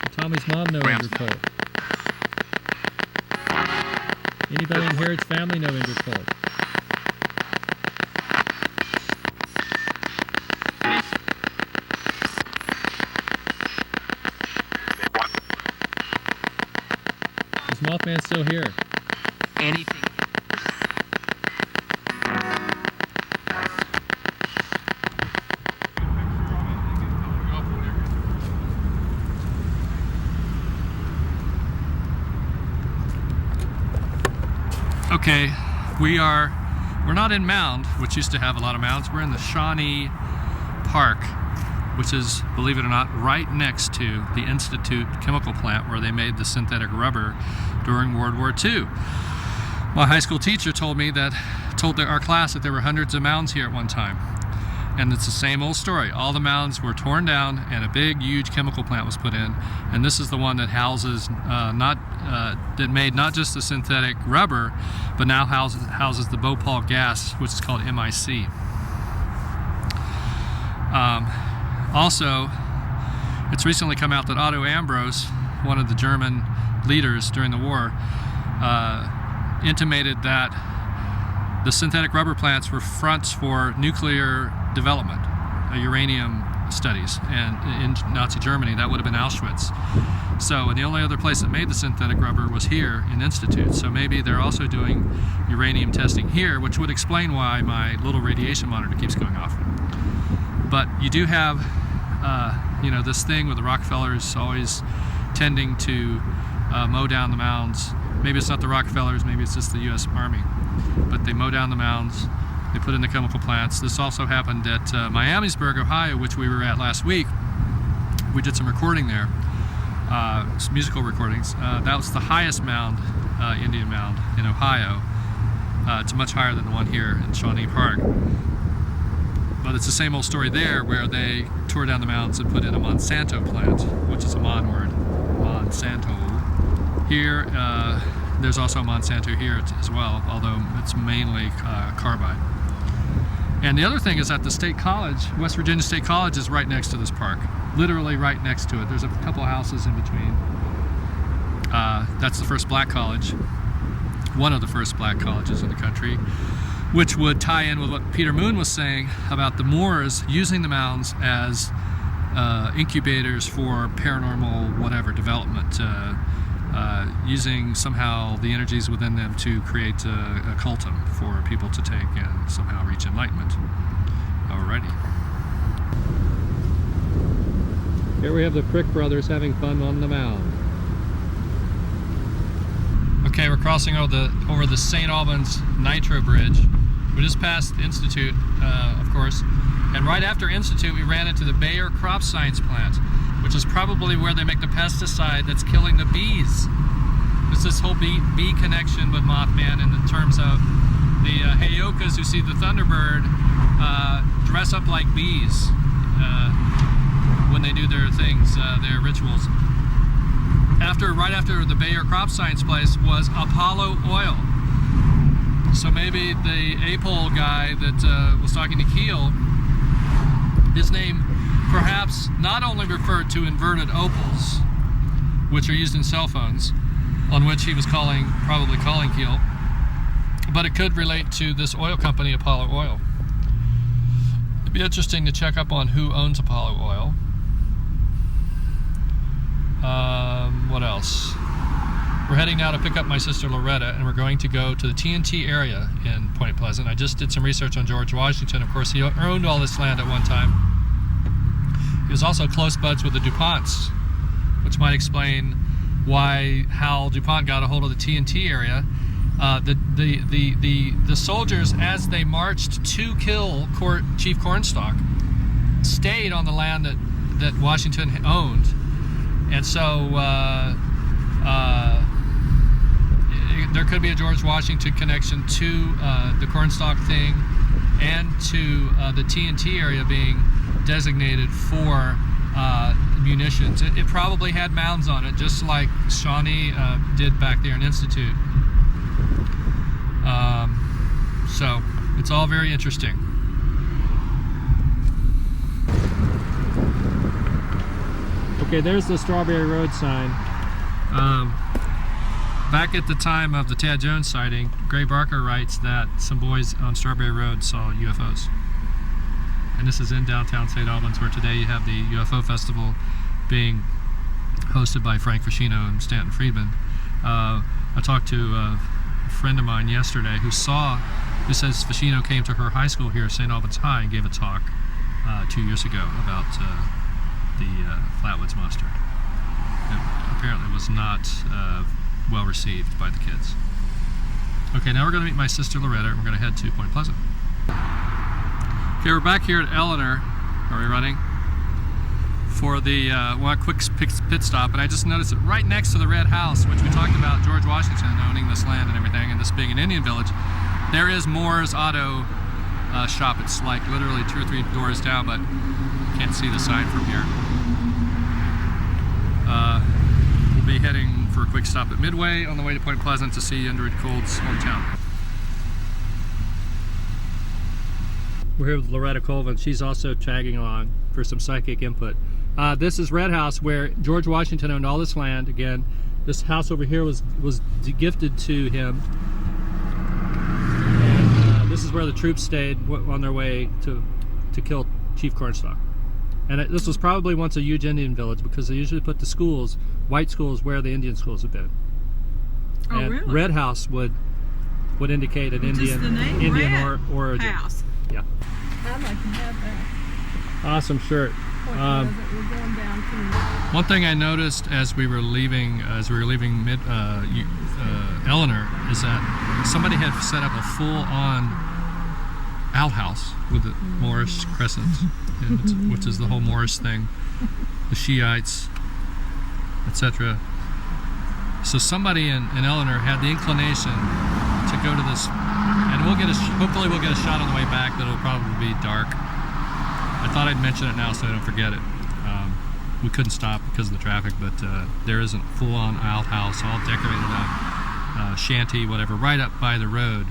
Did Tommy's mom know Indrid Cold? Anybody in Harriet's family know Indrid Cold? Is Mothman still here? Anything. Okay, we're not in Mound, which used to have a lot of mounds. We're in the Shawnee Park, which is, believe it or not, right next to the Institute chemical plant where they made the synthetic rubber during World War II. My high school teacher told our class that there were hundreds of mounds here at one time. And it's the same old story. All the mounds were torn down and a big, huge chemical plant was put in. And this is the one that houses, that made not just the synthetic rubber, but now houses the Bhopal gas, which is called MIC. Also, it's recently come out that Otto Ambros, one of the German leaders during the war, intimated that the synthetic rubber plants were fronts for nuclear development, uranium studies, and in Nazi Germany that would have been Auschwitz. So, and the only other place that made the synthetic rubber was here in Institute. So maybe they're also doing uranium testing here, which would explain why my little radiation monitor keeps going off. But you do have, this thing with the Rockefellers always tending to mow down the mounds. Maybe it's not the Rockefellers, maybe it's just the U.S. Army. But they mow down the mounds, they put in the chemical plants. This also happened at Miamisburg, Ohio, which we were at last week. We did some recording there, some musical recordings. That was the highest mound, Indian mound in Ohio. It's much higher than the one here in Shawnee Park. But it's the same old story there, where they tore down the mounds and put in a Monsanto plant, which is a Mon word, Monsanto. Here, there's also Monsanto here as well, although it's mainly carbide. And the other thing is that the State College, West Virginia State College, is right next to this park, literally right next to it. There's a couple of houses in between. That's the first black college, one of the first black colleges in the country, which would tie in with what Peter Moon was saying about the Moors using the mounds as incubators for paranormal whatever development, using somehow the energies within them to create a cultum for people to take and somehow reach enlightenment. Alrighty. Here we have the Crick brothers having fun on the mound. Okay, we're crossing over the St. Albans Nitro Bridge. We just passed Institute, of course, and right after Institute we ran into the Bayer Crop Science Plant, which is probably where they make the pesticide that's killing the bees. There's this whole bee connection with Mothman in terms of the Heyokas who see the Thunderbird dress up like bees when they do their things, their rituals. Right after the Bayer Crop Science place was Apollo Oil. So maybe the APOL guy that was talking to Keel, his name perhaps not only referred to inverted opals, which are used in cell phones, on which he was probably calling Keel, but it could relate to this oil company, Apollo Oil. It'd be interesting to check up on who owns Apollo Oil. What else? We're heading now to pick up my sister Loretta, and we're going to go to the TNT area in Point Pleasant. I just did some research on George Washington. Of course, he owned all this land at one time. He was also close buds with the DuPonts, which might explain how DuPont got a hold of the TNT area. The soldiers, as they marched to kill Chief Cornstalk, stayed on the land that Washington owned, and so there could be a George Washington connection to the Cornstalk thing and to the TNT area being designated for munitions. It probably had mounds on it, just like Shawnee did back there in Institute. So it's all very interesting. Okay, there's the Strawberry Road sign. Back at the time of the Tad Jones sighting, Gray Barker writes that some boys on Strawberry Road saw UFOs. And this is in downtown St. Albans, where today you have the UFO Festival being hosted by Frank Fashino and Stanton Friedman. I talked to a friend of mine yesterday who says Fashino came to her high school here, St. Albans High, and gave a talk 2 years ago about the Flatwoods Monster. It apparently was not well received by the kids. Okay, now we're going to meet my sister Loretta, and we're going to head to Point Pleasant. Okay, we're back here at Eleanor. Are we running? For the one quick pit stop, and I just noticed that right next to the red house, which we talked about George Washington owning this land and everything, and this being an Indian village, there is Moore's Auto Shop. It's like literally 2 or 3 doors down, but you can't see the sign from here. We'll be heading for a quick stop at Midway on the way to Point Pleasant to see Indrid Cold's hometown. We're here with Loretta Colvin. She's also tagging along for some psychic input. This is Red House, where George Washington owned all this land. Again, this house over here was gifted to him. And this is where the troops stayed on their way to kill Chief Cornstalk. And this was probably once a huge Indian village, because they usually put the schools, white schools, where the Indian schools have been. Oh, and really? Red House would indicate an Just Indian the name Red origin. House. Yeah. I'd like to have that. Awesome shirt. We're going down to One thing I noticed as we were leaving Eleanor, is that somebody had set up a full-on outhouse with the Moorish crescent, which is the whole Moorish thing, the Shiites, etc. So somebody in Eleanor had the inclination to go to this, and hopefully we'll get a shot on the way back that'll probably be dark. I thought I'd mention it now so I don't forget it. We couldn't stop because of the traffic, but there is a full-on outhouse, all decorated up, shanty, whatever, right up by the road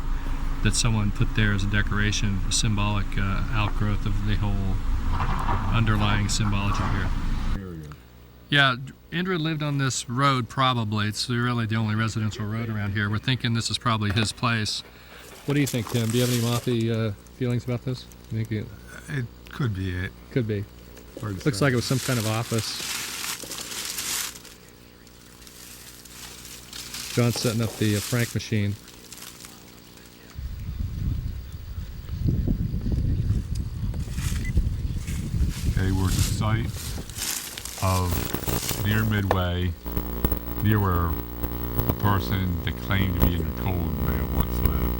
that someone put there as a decoration, a symbolic outgrowth of the whole underlying symbology here. Yeah, Indrid lived on this road probably. It's really the only residential road around here. We're thinking this is probably his place. What do you think, Tim? Do you have any mothy feelings about this? You think It could be it. could be. Looks like it was some kind of office. John's setting up the Frank machine. Okay, we're at the site of near Midway, near where a person that claimed to be Indrid Cold may have once lived.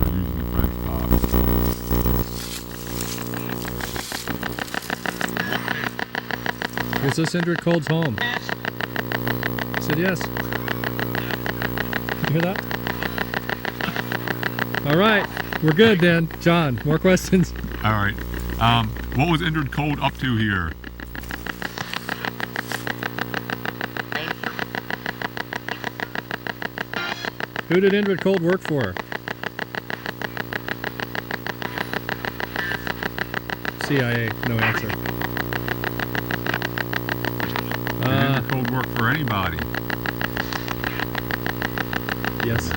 We're using a French box. Was this Indrid Cold's home? I said yes. You hear that? All right, we're good then. John, more questions? All right. What was Indrid Cold up to here? Who did Indrid Cold work for? CIA, no answer. Did Indrid Cold work for anybody? Yes.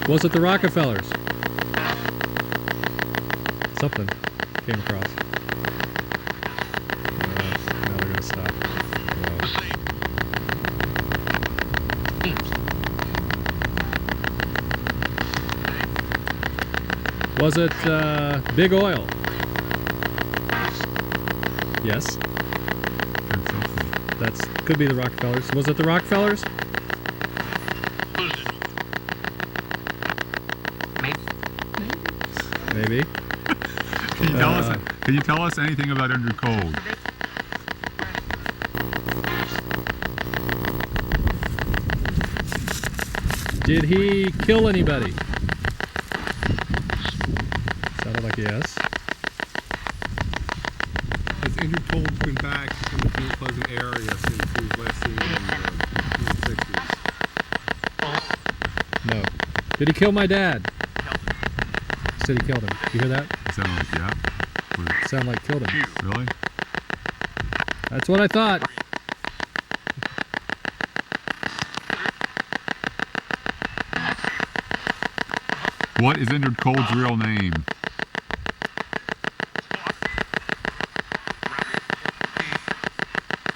Was it the Rockefellers? Something came across. Now they're gonna stop. Was it Big Oil? Yes. That's could be the Rockefellers. Was it the Rockefellers? Maybe. Can you tell us anything about Indrid Cold? Did he kill anybody? Sounded like yes. Has Indrid Cold been back in the Point Pleasant area since he was last seen in the 60s? No. Did he kill my dad? Said he killed him. You hear that? Sound like yeah. Sound like killed him. Really? That's what I thought. What is Indrid Cold's real name?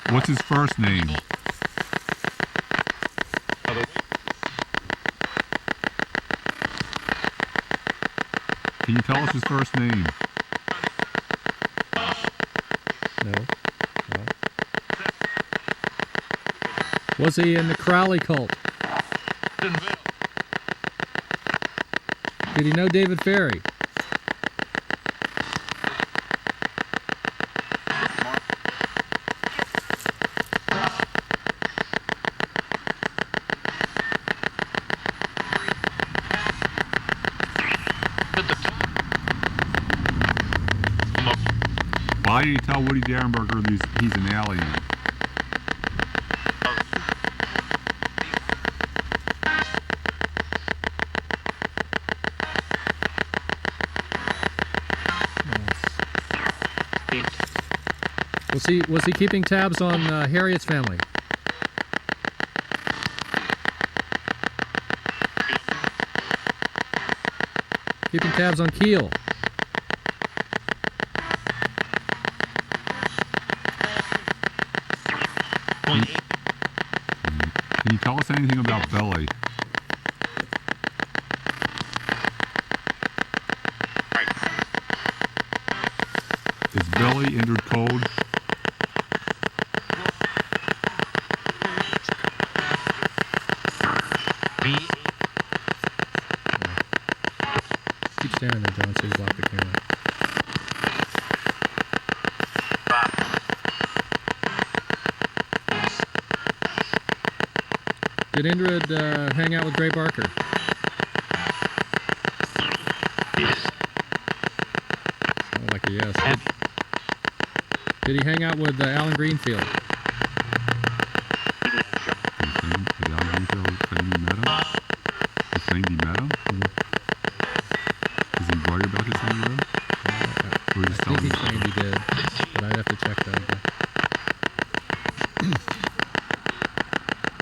What's his first name? Can you tell us his first name? No. Was he in the Crowley cult? Did he know David Ferry? Why did he tell Woody Derenberger he's an alien? Was he keeping tabs on Harriet's family? Keeping tabs on Keel? Can you tell us anything about Billy? Is Billy Indrid Cold? Keep standing there, John, so you block the camera. Did Indrid hang out with Gray Barker? Sounded like a yes. Did he hang out with Alan Greenfield? Did Alan Greenfield claim he met him? He claimed he met him? Does he worry about this anywhere? Or I just think he telling claimed he did, but I'd have to check that.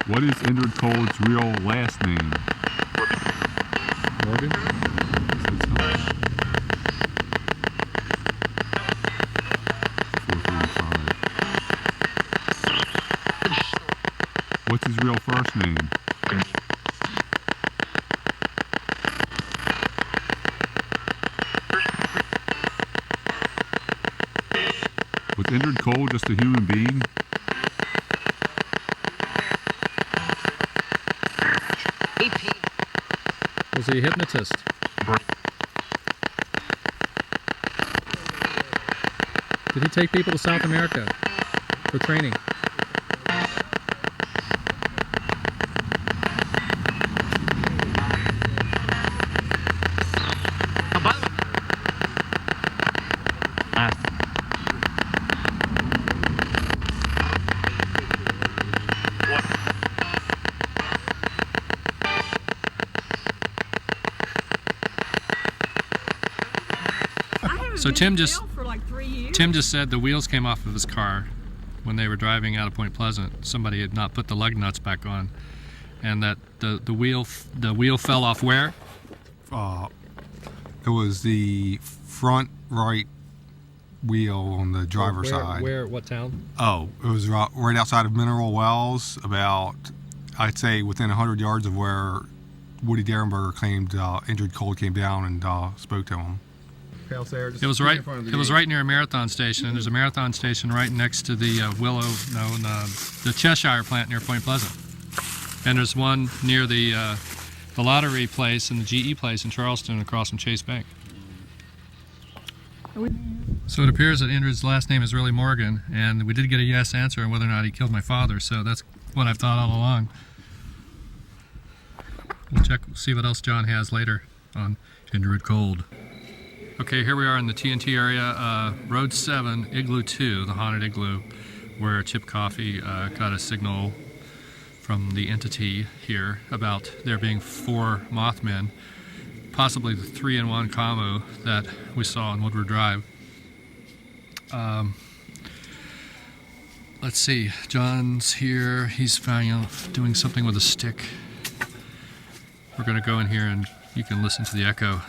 What is Indrid Cold's real last name? Morgan? What's his real first name? Was Indrid Cold just a human being? Was he a hypnotist? Did he take people to South America for training? So Tim just said the wheels came off of his car when they were driving out of Point Pleasant. Somebody had not put the lug nuts back on, and that the wheel fell off where? It was the front right wheel on the driver's side. Where? What town? Oh, it was right outside of Mineral Wells, about, I'd say, within 100 yards of where Woody Derenberger claimed Indrid Cold came down and spoke to him. It was right. It was right near a marathon station, and there's a marathon station right next to the the Cheshire plant near Point Pleasant, and there's one near the lottery place and the GE place in Charleston, across from Chase Bank. So it appears that Indrid's last name is really Morgan, and we did get a yes answer on whether or not he killed my father. So that's what I've thought all along. We'll check, see what else John has later on Indrid Cold. Okay, here we are in the TNT area, Road 7, Igloo 2, the haunted igloo, where Chip Coffey got a signal from the entity here about there being 4 Mothmen, possibly the 3-in-1 combo that we saw on Woodward Drive. Let's see, John's here, he's doing something with a stick. We're going to go in here and you can listen to the echo.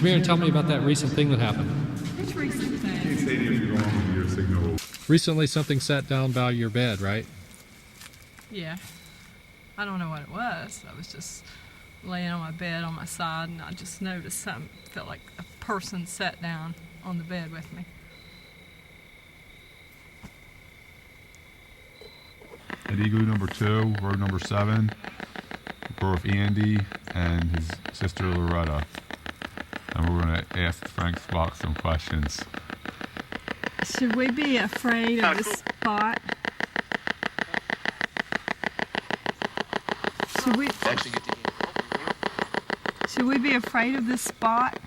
Come here and tell me about that recent thing that happened. Which recent thing? Recently something sat down by your bed, right? Yeah. I don't know what it was. I was just laying on my bed on my side, and I just noticed something. Felt like a person sat down on the bed with me. At Igloo number 2, road number 7, we're with Andy and his sister Loretta. And we're going to ask Frank Spock some questions. Should we be afraid of the spot? Should we be afraid of this spot?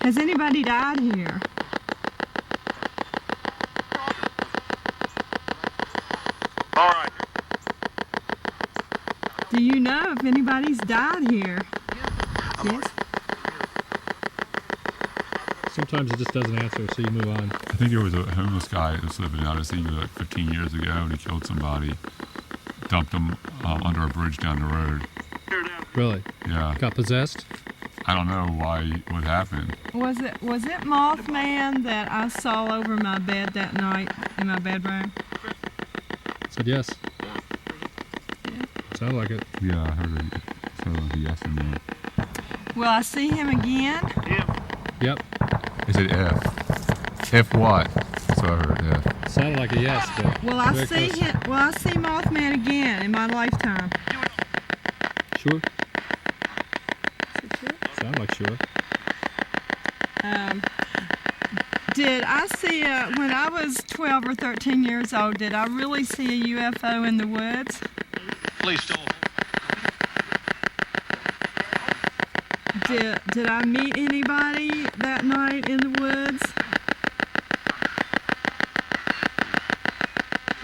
Has anybody died here? All right. Do you know if anybody's died here? Yes. Sometimes it just doesn't answer, so you move on. I think there was a homeless guy that was living out of this Igloo like 15 years ago, and he killed somebody, dumped him under a bridge down the road. Really? Yeah. Got possessed? I don't know what happened. Was it Mothman that I saw over my bed that night in my bedroom? Said yes. Yeah. Sounded like it. Yeah, I heard it. So like a yes in there. Will I see him again? Yep. He said F. F what? So I heard F. Sounded like a yes, but Will I see him? Will I see Mothman again in my lifetime? Sure. Is it sure? Sound like sure. Did I see when I was 12 or 13 years old, did I really see a UFO in the woods? Please don't. Did I meet anybody that night in the woods?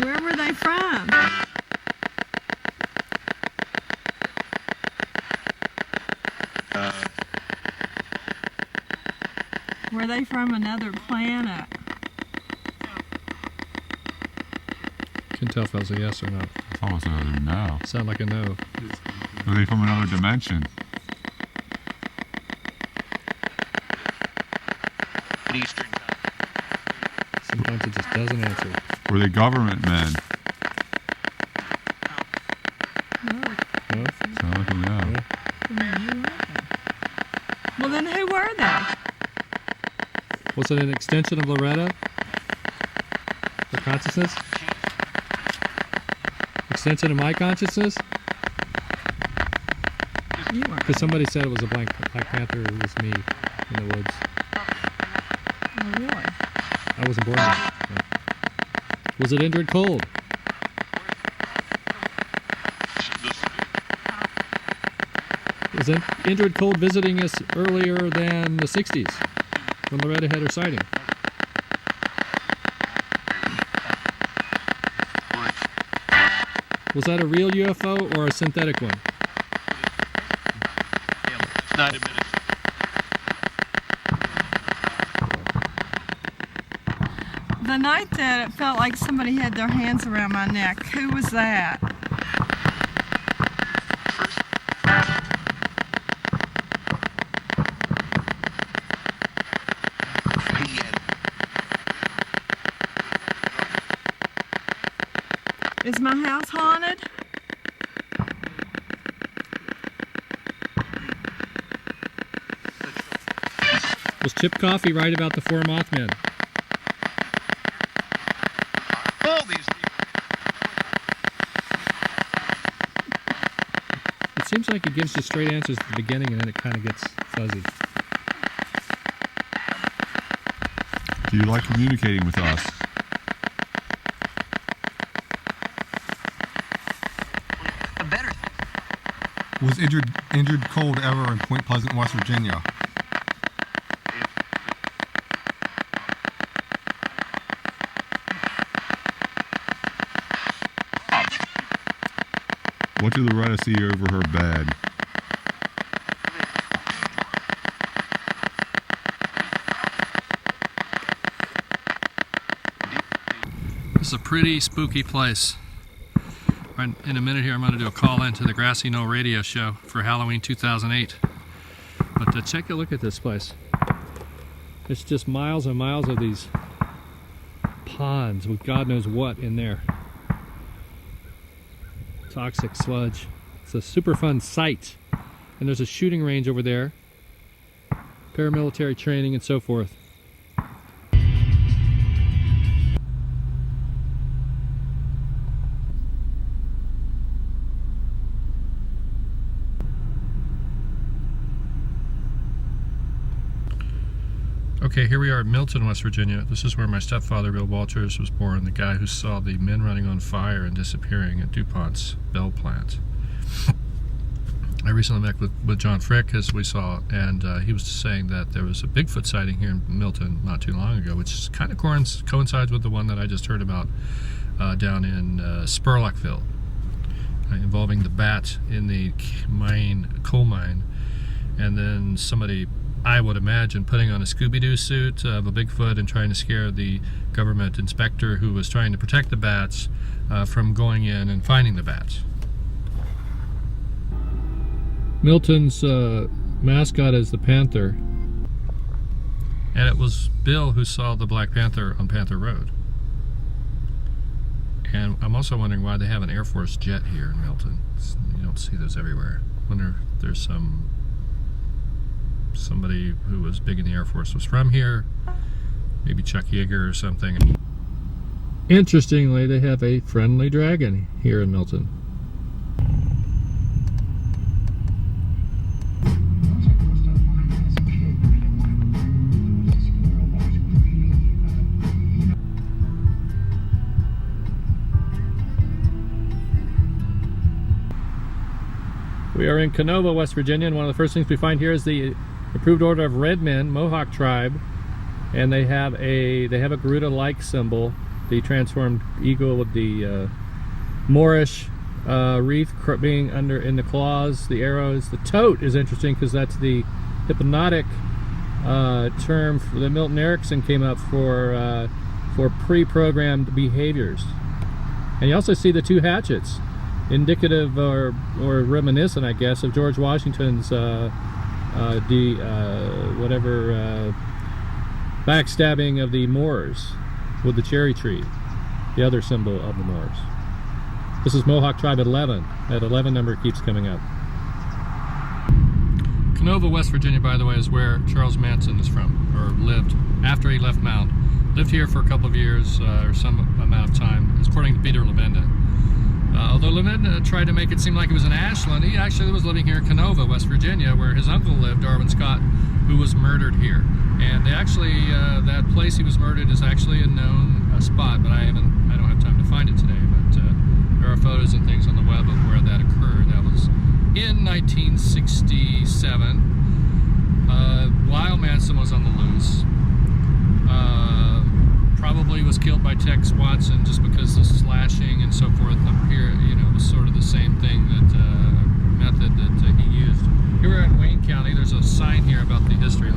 Where were they from? Were they from another planet? Can tell if that was a yes or no. It's almost another no. Sound like a no. Are they from another dimension? Eastern Sometimes it just doesn't answer. Were they government men? No? Sound like a no. Yeah. Well, then who were they? Was it an extension of Loretta? Her consciousness? Extension of my consciousness? You weren't. Because somebody said it was a Black Panther. It was me in the woods. Oh, really? I wasn't born yet. No. Was it Indrid Cold? Was Indrid Cold visiting us earlier than the 60s when Loretta had her sighting? Was that a real UFO or a synthetic one? It's not admitted. The night that it felt like somebody had their hands around my neck, who was that? Is my house haunted? Was Chip Coffey right about the 4 Mothmen? All these It seems like it gives you straight answers at the beginning and then it kind of gets fuzzy. Do you like communicating with us? a better Was Indrid Cold ever in Point Pleasant, West Virginia? What did Loretta see over her bed? This is a pretty spooky place. Right, in a minute here I'm going to do a call in to the Grassy Knoll radio show for Halloween 2008. But take a look at this place. It's just miles and miles of these ponds with God knows what in there. Toxic sludge. It's a super fun site. And there's a shooting range over there. Paramilitary training and so forth. Okay, here we are at Milton, West Virginia. This is where my stepfather, Bill Walters, was born, the guy who saw the men running on fire and disappearing at DuPont's Bell plant. I recently met with John Frick, as we saw, and he was saying that there was a Bigfoot sighting here in Milton not too long ago, which kind of coincides with the one that I just heard about down in Spurlockville, involving the bat in the coal mine, and then somebody, I would imagine, putting on a Scooby-Doo suit of a Bigfoot and trying to scare the government inspector who was trying to protect the bats from going in and finding the bats. Milton's mascot is the panther, and it was Bill who saw the Black Panther on Panther Road. And I'm also wondering why they have an Air Force jet here in Milton. You don't see those everywhere. I wonder if there's somebody who was big in the Air Force was from here, maybe Chuck Yeager or something. Interestingly, they have a friendly dragon here in Milton. We are in Kenova, West Virginia, and one of the first things we find here is the approved order of Red Men, Mohawk tribe, and they have a Garuda-like symbol, the transformed eagle with the Moorish wreath being under in the claws, the arrows. The tote is interesting because that's the hypnotic term that Milton Erickson came up for pre-programmed behaviors. And you also see the 2 hatchets, indicative or reminiscent, I guess, of George Washington's backstabbing of the Moors with the cherry tree, the other symbol of the Moors. This is Mohawk Tribe 11. That 11 number keeps coming up. Kenova, West Virginia, by the way, is where Charles Manson is from, or lived after he left Mound. Lived here for a couple of years, or some amount of time, according to Peter Levenda. Although Levenda tried to make it seem like it was in Ashland, he actually was living here in Kenova, West Virginia, where his uncle lived, Darwin Scott, who was murdered here. And they actually, that place he was murdered is actually a known spot, but I don't have time to find it today. But there are photos and things on the web of where that occurred. That was in 1967. While Manson was on the loose. Probably was killed by Tex Watson just because the slashing and so forth up here, you know, was sort of the same thing that method that he used. Here we're in Wayne County. There's a sign here about the history.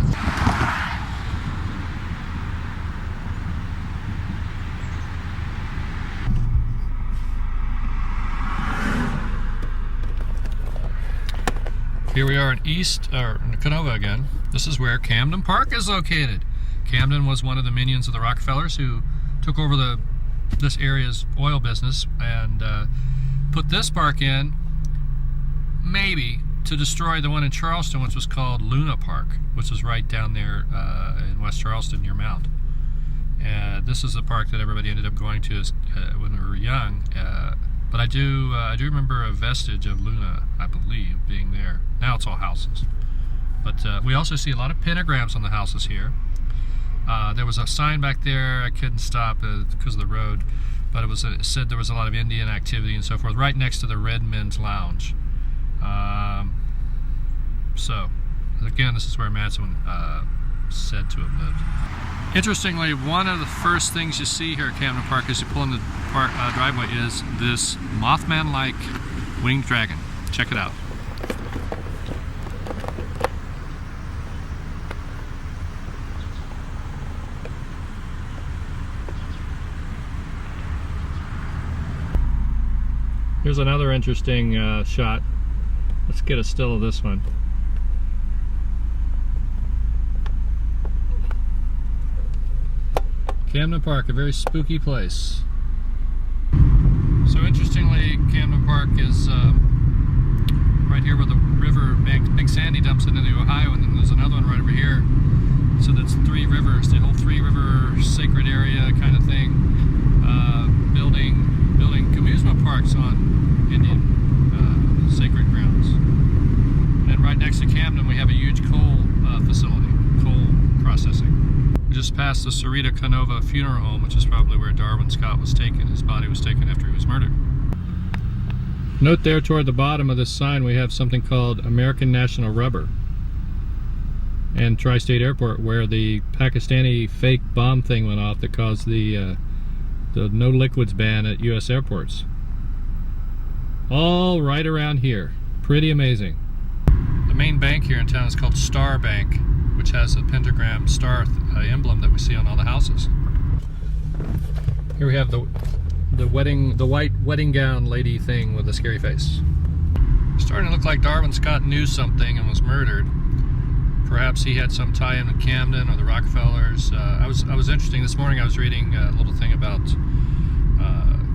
Here we are in Kenova again. This is where Camden Park is located. Camden was one of the minions of the Rockefellers who took over this area's oil business and put this park in, maybe, to destroy the one in Charleston, which was called Luna Park, which is right down there in West Charleston near Mound. This is the park that everybody ended up going to when we were young. But I do remember a vestige of Luna, I believe, being there. Now it's all houses. But we also see a lot of pentagrams on the houses here. There was a sign back there. I couldn't stop because of the road, but it said there was a lot of Indian activity and so forth right next to the Red Men's Lounge. So, again, this is where Manson said to have lived. Interestingly, one of the first things you see here at Camden Park as you pull in the driveway is this Mothman-like winged dragon. Check it out. Here's another interesting shot. Let's get a still of this one. Camden Park, a very spooky place. So interestingly, Camden Park is right here where the river, Big Sandy, dumps into the Ohio, and then there's another one right over here. So that's 3 rivers, the whole 3-river sacred area kind of thing. Building amusement parks on Indian sacred grounds. And then right next to Camden, we have a huge coal facility, coal processing. We just passed the Ceredo-Kenova funeral home, which is probably where Darwin Scott was taken. His body was taken after he was murdered. Note there toward the bottom of this sign we have something called American National Rubber and Tri-State Airport, where the Pakistani fake bomb thing went off that caused the no liquids ban at U.S. airports. All right around here. Pretty amazing. The main bank here in town is called Star Bank, which has a pentagram star emblem that we see on all the houses. Here we have the white wedding gown lady thing with the scary face. It's starting to look like Darwin Scott knew something and was murdered. Perhaps he had some tie-in with Camden or the Rockefellers. I was interesting this morning. I was reading a little thing about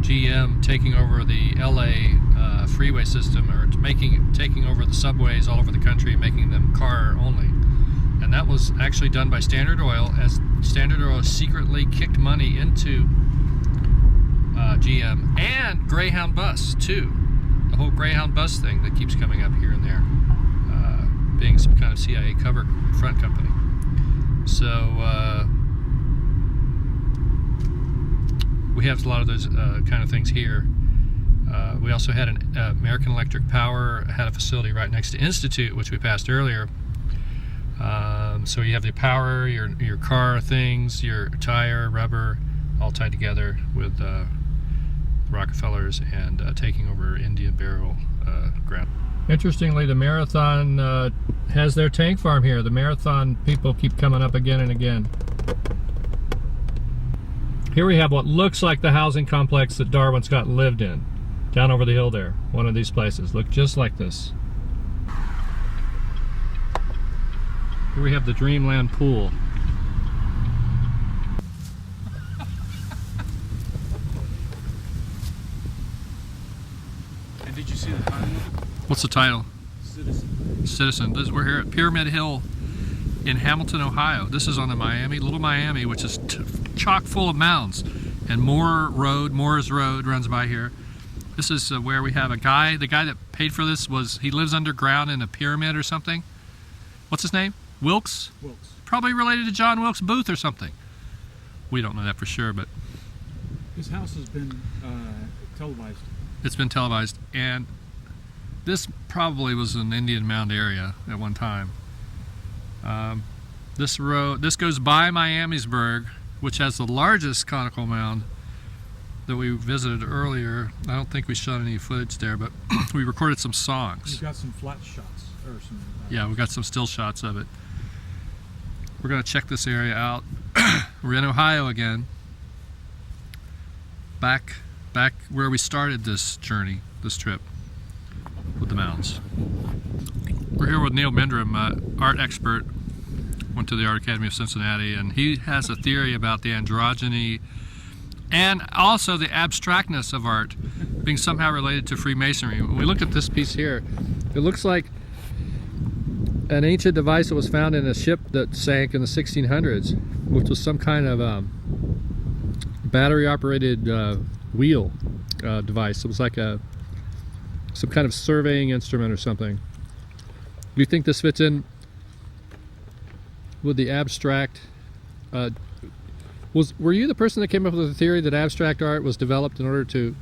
GM taking over the LA freeway system, or taking over the subways all over the country, making them car only. And that was actually done by Standard Oil, as Standard Oil secretly kicked money into GM and Greyhound Bus too. The whole Greyhound Bus thing that keeps coming up here and there, being some kind of CIA cover front company. So we have a lot of those kind of things here. We also had an American Electric Power had a facility right next to Institute, which we passed earlier. So you have the power, your car things, your tire, rubber, all tied together with the Rockefellers and taking over Indian burial ground. Interestingly, the Marathon has their tank farm here. The Marathon people keep coming up again and again. Here we have what looks like the housing complex that Darwin Scott lived in. Down over the hill there. One of these places. Look just like this. Here we have the Dreamland Pool. And did you see the title? What's the title? Citizen. Citizen. We're here at Pyramid Hill in Hamilton, Ohio. This is on the Little Miami, which is chock full of mounds. And Moore's Road runs by here. This is where we have a guy. The guy that paid for this he lives underground in a pyramid or something. What's his name? Wilkes? Wilkes. Probably related to John Wilkes Booth or something. We don't know that for sure, but His house has been televised. it's been televised. And this probably was an Indian Mound area at one time. This goes by Miamisburg, which has the largest conical mound that we visited earlier. I don't think we shot any footage there, but we recorded some songs. You've got some flat shots or some. Yeah, we got some still shots of it. We're gonna check this area out. We're in Ohio again. Back where we started this journey, this trip with the mounds. We're here with Neal Mindrum, art expert. Went to the Art Academy of Cincinnati, and he has a theory about the androgyny and also the abstractness of art being somehow related to Freemasonry. When we look at this piece here, it looks like an ancient device that was found in a ship that sank in the 1600s, which was some kind of battery-operated wheel device. It was like some kind of surveying instrument or something. Do you think this fits in with the abstract? Were you the person that came up with the theory that abstract art was developed in order to?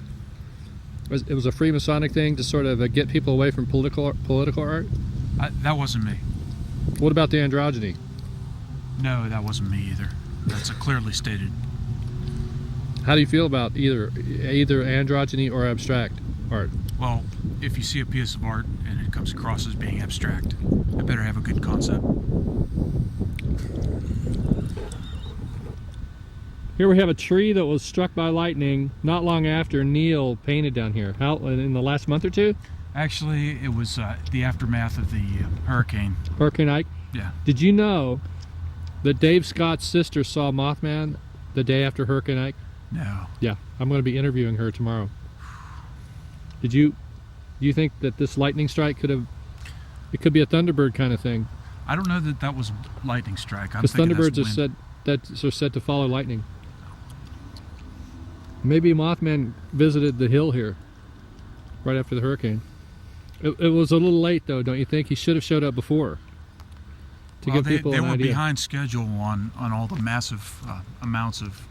It was a Freemasonic thing to sort of get people away from political art. That wasn't me. What about the androgyny? No, that wasn't me either. That's a clearly stated. How do you feel about either androgyny or abstract art? Well, if you see a piece of art and it comes across as being abstract, it better have a good concept. Here we have a tree that was struck by lightning not long after Neal painted down here. How, in the last month or two? Actually, it was the aftermath of the hurricane. Hurricane Ike? Yeah. Did you know that Dave Scott's sister saw Mothman the day after Hurricane Ike? No. Yeah, I'm going to be interviewing her tomorrow. Do you think that this lightning strike it could be a Thunderbird kind of thing? I don't know that was a lightning strike. Because Thunderbirds are said to follow lightning. Maybe Mothman visited the hill here right after the hurricane. It was a little late though, don't you think? He should have showed up before to give people an idea. They were behind schedule on all the massive amounts of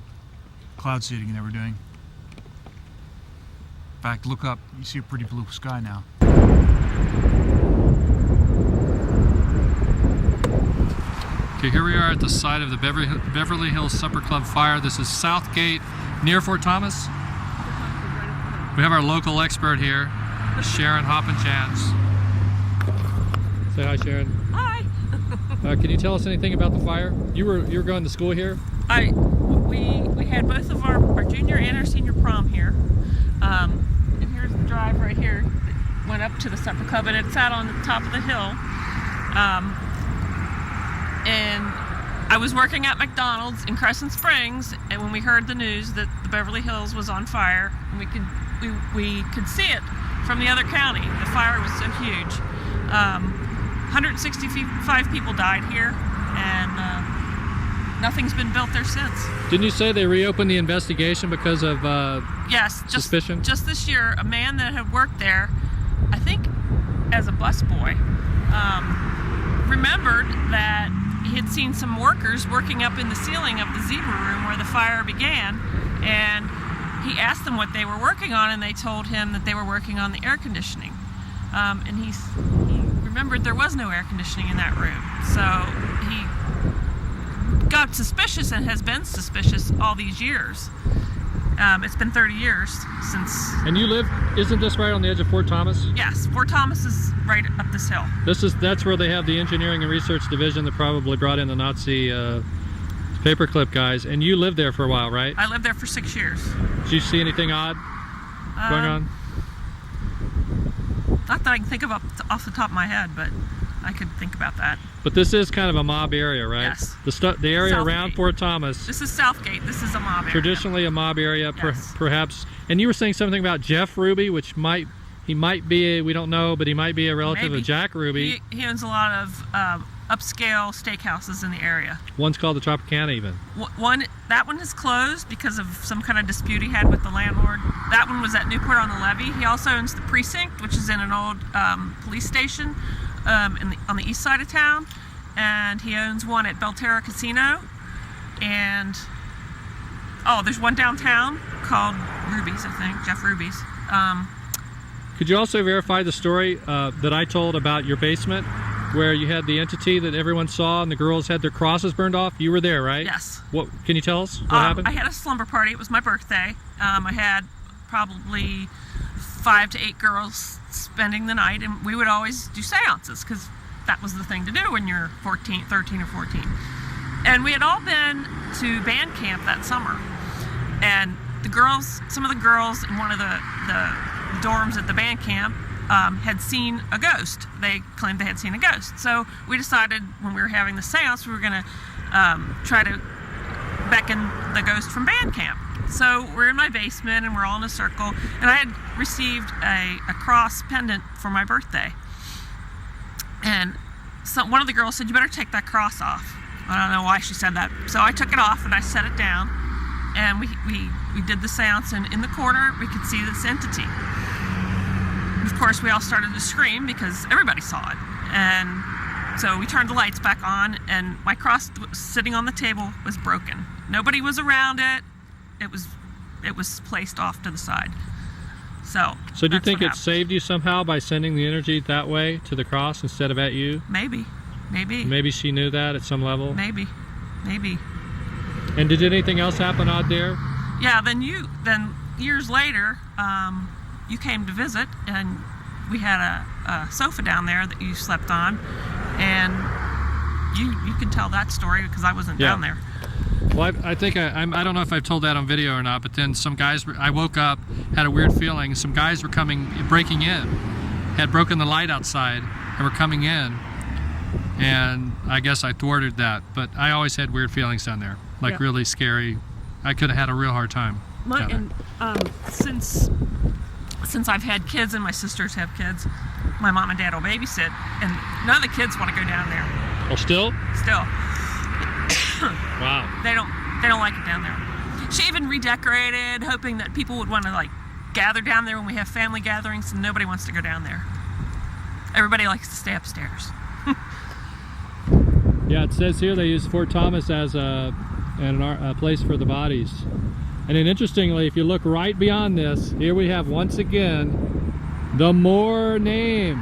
cloud seeding they were doing. In fact, look up. You see a pretty blue sky now. Okay, here we are at the site of the Beverly Hills Supper Club fire. This is Southgate near Fort Thomas. We have our local expert here, Sharon Hoppenjans. Say hi, Sharon. Hi. Can you tell us anything about the fire? You were going to school here? We had both of our junior and our senior prom here. And here's the drive right here that went up to the supper club, and it's out on the top of the hill. And I was working at McDonald's in Crescent Springs, and when we heard the news that the Beverly Hills was on fire, and we could see it from the other county. The fire was so huge. 165 people died here, and nothing's been built there since. Didn't you say they reopened the investigation because of suspicion? Just this year, a man that had worked there, I think as a busboy, remembered that he had seen some workers working up in the ceiling of the zebra room where the fire began, and he asked them what they were working on, and they told him that they were working on the air conditioning. And he remembered there was no air conditioning in that room, so he got suspicious and has been suspicious all these years. It's been 30 years since. And isn't this right on the edge of Fort Thomas? Yes, Fort Thomas is right up this hill. That's where they have the engineering and research division that probably brought in the Nazi Paperclip, guys. And you lived there for a while, right? I lived there for 6 years. Did you see anything odd going on? Not that I can think of off the top of my head, but I could think about that. But this is kind of a mob area, right? Yes. The area Southgate. around Fort Thomas. This is Southgate. This is a mob area. Traditionally a mob area, Yes. perhaps. And you were saying something about Jeff Ruby, which he might be, we don't know, but he might be a relative Maybe. of Jack Ruby. He owns a lot of upscale steakhouses in the area. One's called the Tropicana even. That one is closed because of some kind of dispute he had with the landlord. That one was at Newport on the Levee. He also owns the Precinct, which is in an old police station on the east side of town. And he owns one at Belterra Casino. And, there's one downtown called Ruby's, I think, Jeff Ruby's. Could you also verify the story that I told about your basement, where you had the entity that everyone saw and the girls had their crosses burned off? You were there, right? Yes. What can you tell us? What happened? I had a slumber party. It was my birthday. I had probably 5 to 8 girls spending the night, and we would always do seances because that was the thing to do when you're 13 or 14. And we had all been to band camp that summer, and some of the girls in one of the dorms at the band camp had seen a ghost. They claimed they had seen a ghost. So we decided when we were having the seance, we were going to try to beckon the ghost from band camp. So we're in my basement and we're all in a circle, and I had received a cross pendant for my birthday. And so one of the girls said, "You better take that cross off." I don't know why she said that. So I took it off and I set it down, and we did the seance, and in the corner we could see this entity. Of course, we all started to scream because everybody saw it. And so we turned the lights back on, and my cross sitting on the table was broken. Nobody was around it. It was placed off to the side. So do you think it saved you somehow by sending the energy that way to the cross instead of at you? Maybe. Maybe she knew that at some level? Maybe. And did anything else happen out there? Yeah, then years later, you came to visit, and we had a sofa down there that you slept on, and you can tell that story because I wasn't down there. Well, I think I don't know if I've told that on video or not, but then some guys, I woke up, had a weird feeling, some guys were breaking in, had broken the light outside, and were coming in, and I guess I thwarted that, but I always had weird feelings down there, like really scary. I could have had a real hard time. Since I've had kids and my sisters have kids, my mom and dad will babysit, and none of the kids want to go down there. Oh, still? Still. Wow. They don't like it down there. She even redecorated, hoping that people would want to gather down there when we have family gatherings, and nobody wants to go down there. Everybody likes to stay upstairs. Yeah, it says here they use Fort Thomas as a place for the bodies. And then interestingly, if you look right beyond this, here we have once again the Moore name.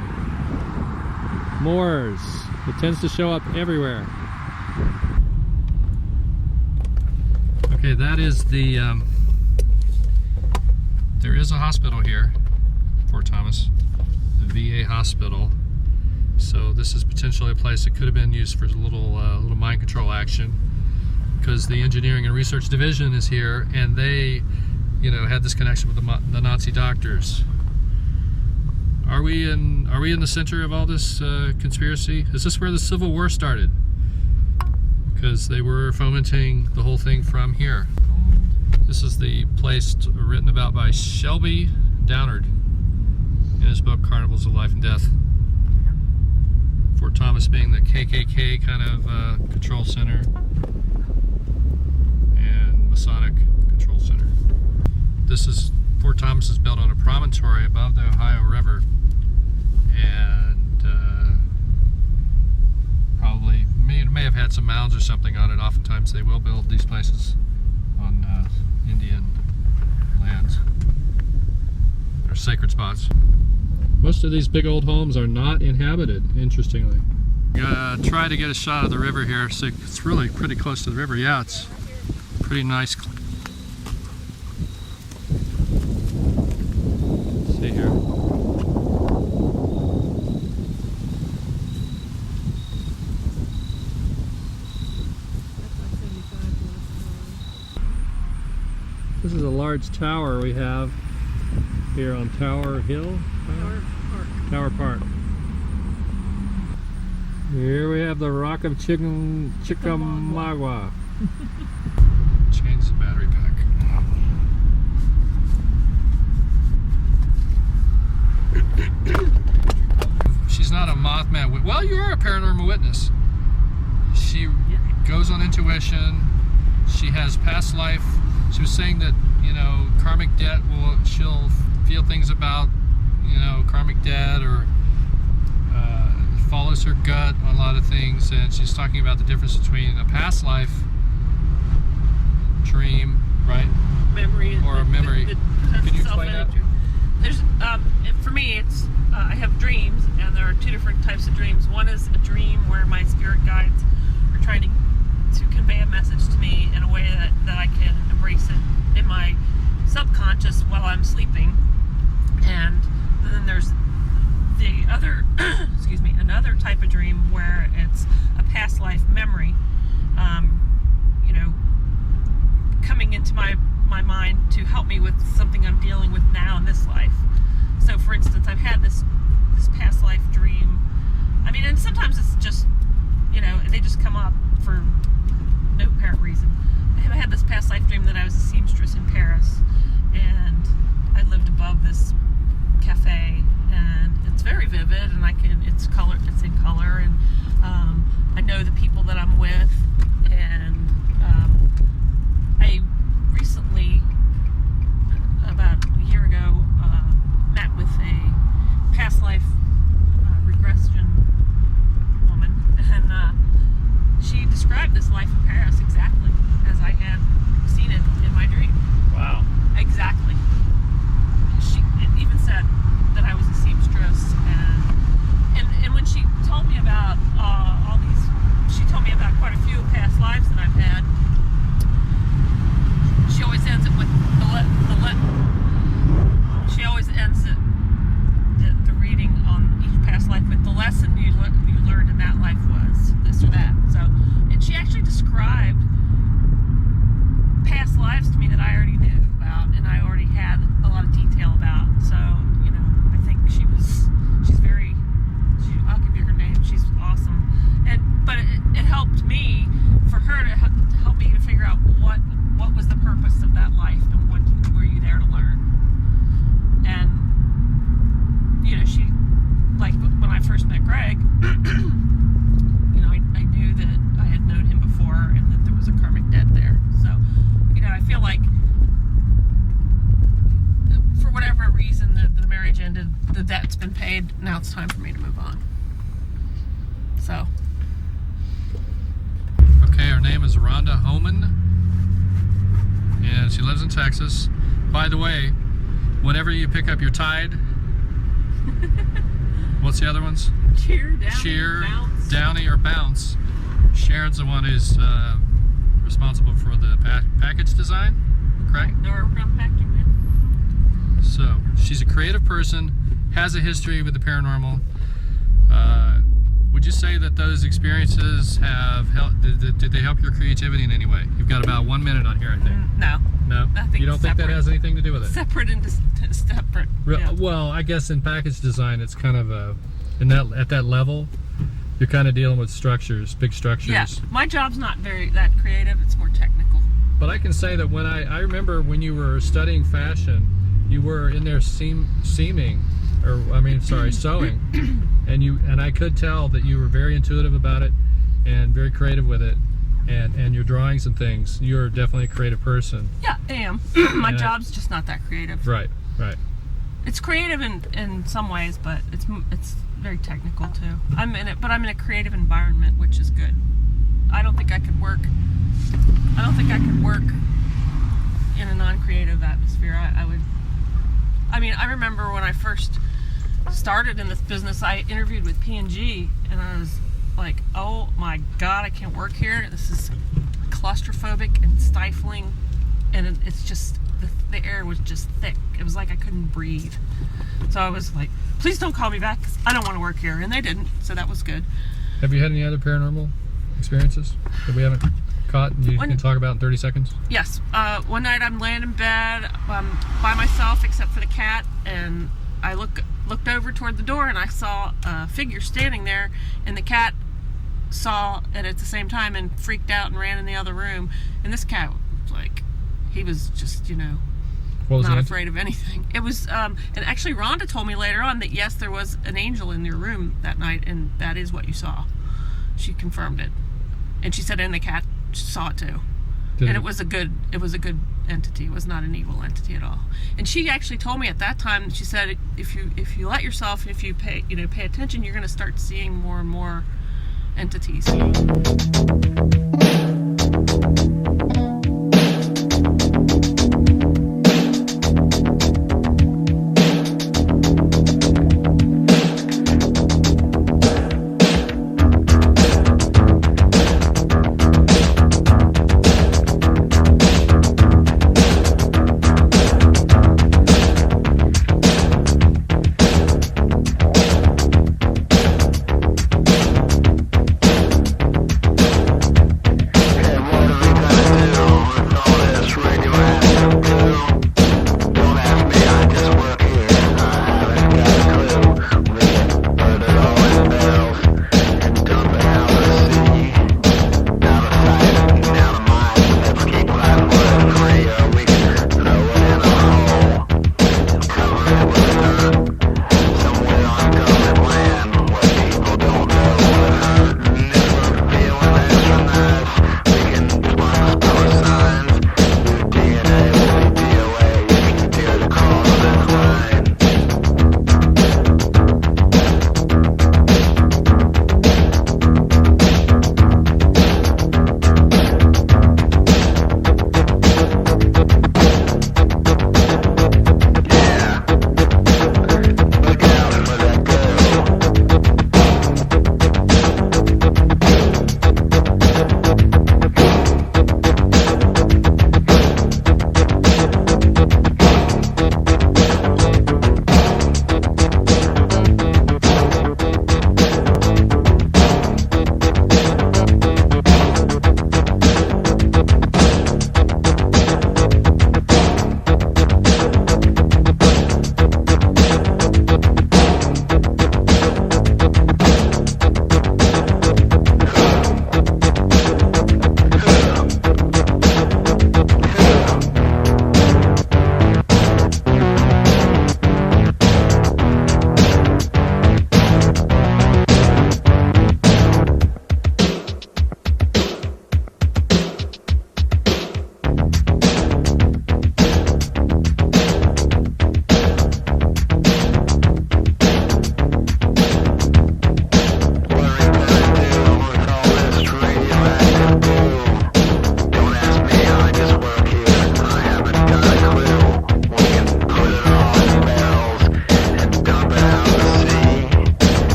Moors. It tends to show up everywhere. Okay, that is there is a hospital here, Fort Thomas, the VA hospital. So this is potentially a place that could have been used for a little mind control action, because the Engineering and Research Division is here, and they, had this connection with the Nazi doctors. Are we in the center of all this conspiracy? Is this where the Civil War started? Because they were fomenting the whole thing from here. This is the place written about by Shelby Downard in his book Carnivals of Life and Death. Fort Thomas being the KKK kind of control center, and Masonic control center. Fort Thomas is built on a promontory above the Ohio River, and probably may have had some mounds or something on it. Oftentimes they will build these places on Indian lands. They're sacred spots. Most of these big old homes are not inhabited, interestingly. Try to get a shot of the river here. So it's really pretty close to the river. Yeah, it's pretty nice. Let's see here. This is a large tower we have here on Tower Hill? Tower Park. Here we have the Rock of Chickamauga. Change the battery pack. She's not a Mothman. Well, you are a paranormal witness. She goes on intuition. She has past life. She was saying that, you know, karmic debt she'll feel things about, you know, karmic debt, or follows her gut on a lot of things. And she's talking about the difference between a past life dream, right? Memory. Or a memory. Can you explain that? There's, for me, it's, I have dreams, and there are two different types of dreams. One is a dream where my spirit guides are trying to convey a message to me in a way that I can embrace it in my subconscious while I'm sleeping. And then there's the other, excuse me, another type of dream where it's a past life memory, you know, coming into my mind to help me with something I'm dealing with now in this life. So, for instance, I've had this past life dream. I mean, and sometimes it's just, you know, they just come up for no apparent reason. I had this past life dream that I was a seamstress in Paris, and I lived above this cafe, and it's very vivid, and it's in color, and I know the people that I'm with, and I recently, about a year ago, met with a past life regression woman, and she described this life in Paris exactly as I had seen it in my dream. Wow. Exactly. She even said that I was a seamstress, and when she told me about all these, she told me about quite a few past lives that I've had. She always ends it with she always ends it, the reading on each past life with the lesson you learned in that life was this or that. So, and she actually described past lives to me that I already knew about, and I already had a lot of detail about. So, you know, I think she's very, I'll give you her name, she's awesome. But it helped me, for her to help me to figure out what was the purpose of that life, and what were you there to learn. And, you know, she, like, when I first met Greg, you know, I knew that I had known him before, and that there was a karmic debt there. So, you know, I feel like, for whatever reason the marriage ended, the debt's been paid, now it's time for me to move on. So. Okay, her name is Rhonda Homan, and she lives in Texas. By the way, whenever you pick up your Tide, what's the other ones? Cheer, Bounce. Downy, or Bounce. Sharon's the one who's responsible for the package design, correct? Or packaging, man. So, she's a creative person, has a history with the paranormal. Would you say that those experiences have helped? Did they help your creativity in any way? You've got about 1 minute on here, I think. No. No? Nothing. You don't think that has anything to do with it? Separate and separate. Yeah. Well, I guess in package design, it's kind of at that level, you're kind of dealing with structures, big structures. Yeah, my job's not that creative. It's more technical. But I can say that when I remember when you were studying fashion, you were in there sewing, and I could tell that you were very intuitive about it and very creative with it, and your drawings and things. You're definitely a creative person. Yeah, I am. My job's just not that creative. Right. It's creative in some ways, but it's very technical too. I'm in it, but I'm in a creative environment, which is good. I don't think I could work in a non-creative atmosphere. I remember when I first started in this business, I interviewed with P&G, and I was like, oh my God, I can't work here. This is claustrophobic and stifling, and it's just, the air was just thick. It was like I couldn't breathe. So I was like, please don't call me back, 'cause I don't want to work here. And they didn't, so that was good. Have you had any other paranormal experiences that we haven't caught? You can talk about in 30 seconds. Yes. One night I'm laying in bed by myself, except for the cat, and I looked over toward the door, and I saw a figure standing there, and the cat saw it at the same time and freaked out and ran in the other room. And this cat, like, he was just, not afraid of anything. It was, and actually Rhonda told me later on that yes, there was an angel in your room that night, and that is what you saw. She confirmed it, and she said, and the cat saw it too. It was a good entity. It was not an evil entity at all. And she actually told me at that time, she said, if you let yourself, if you pay attention, you're going to start seeing more and more entities.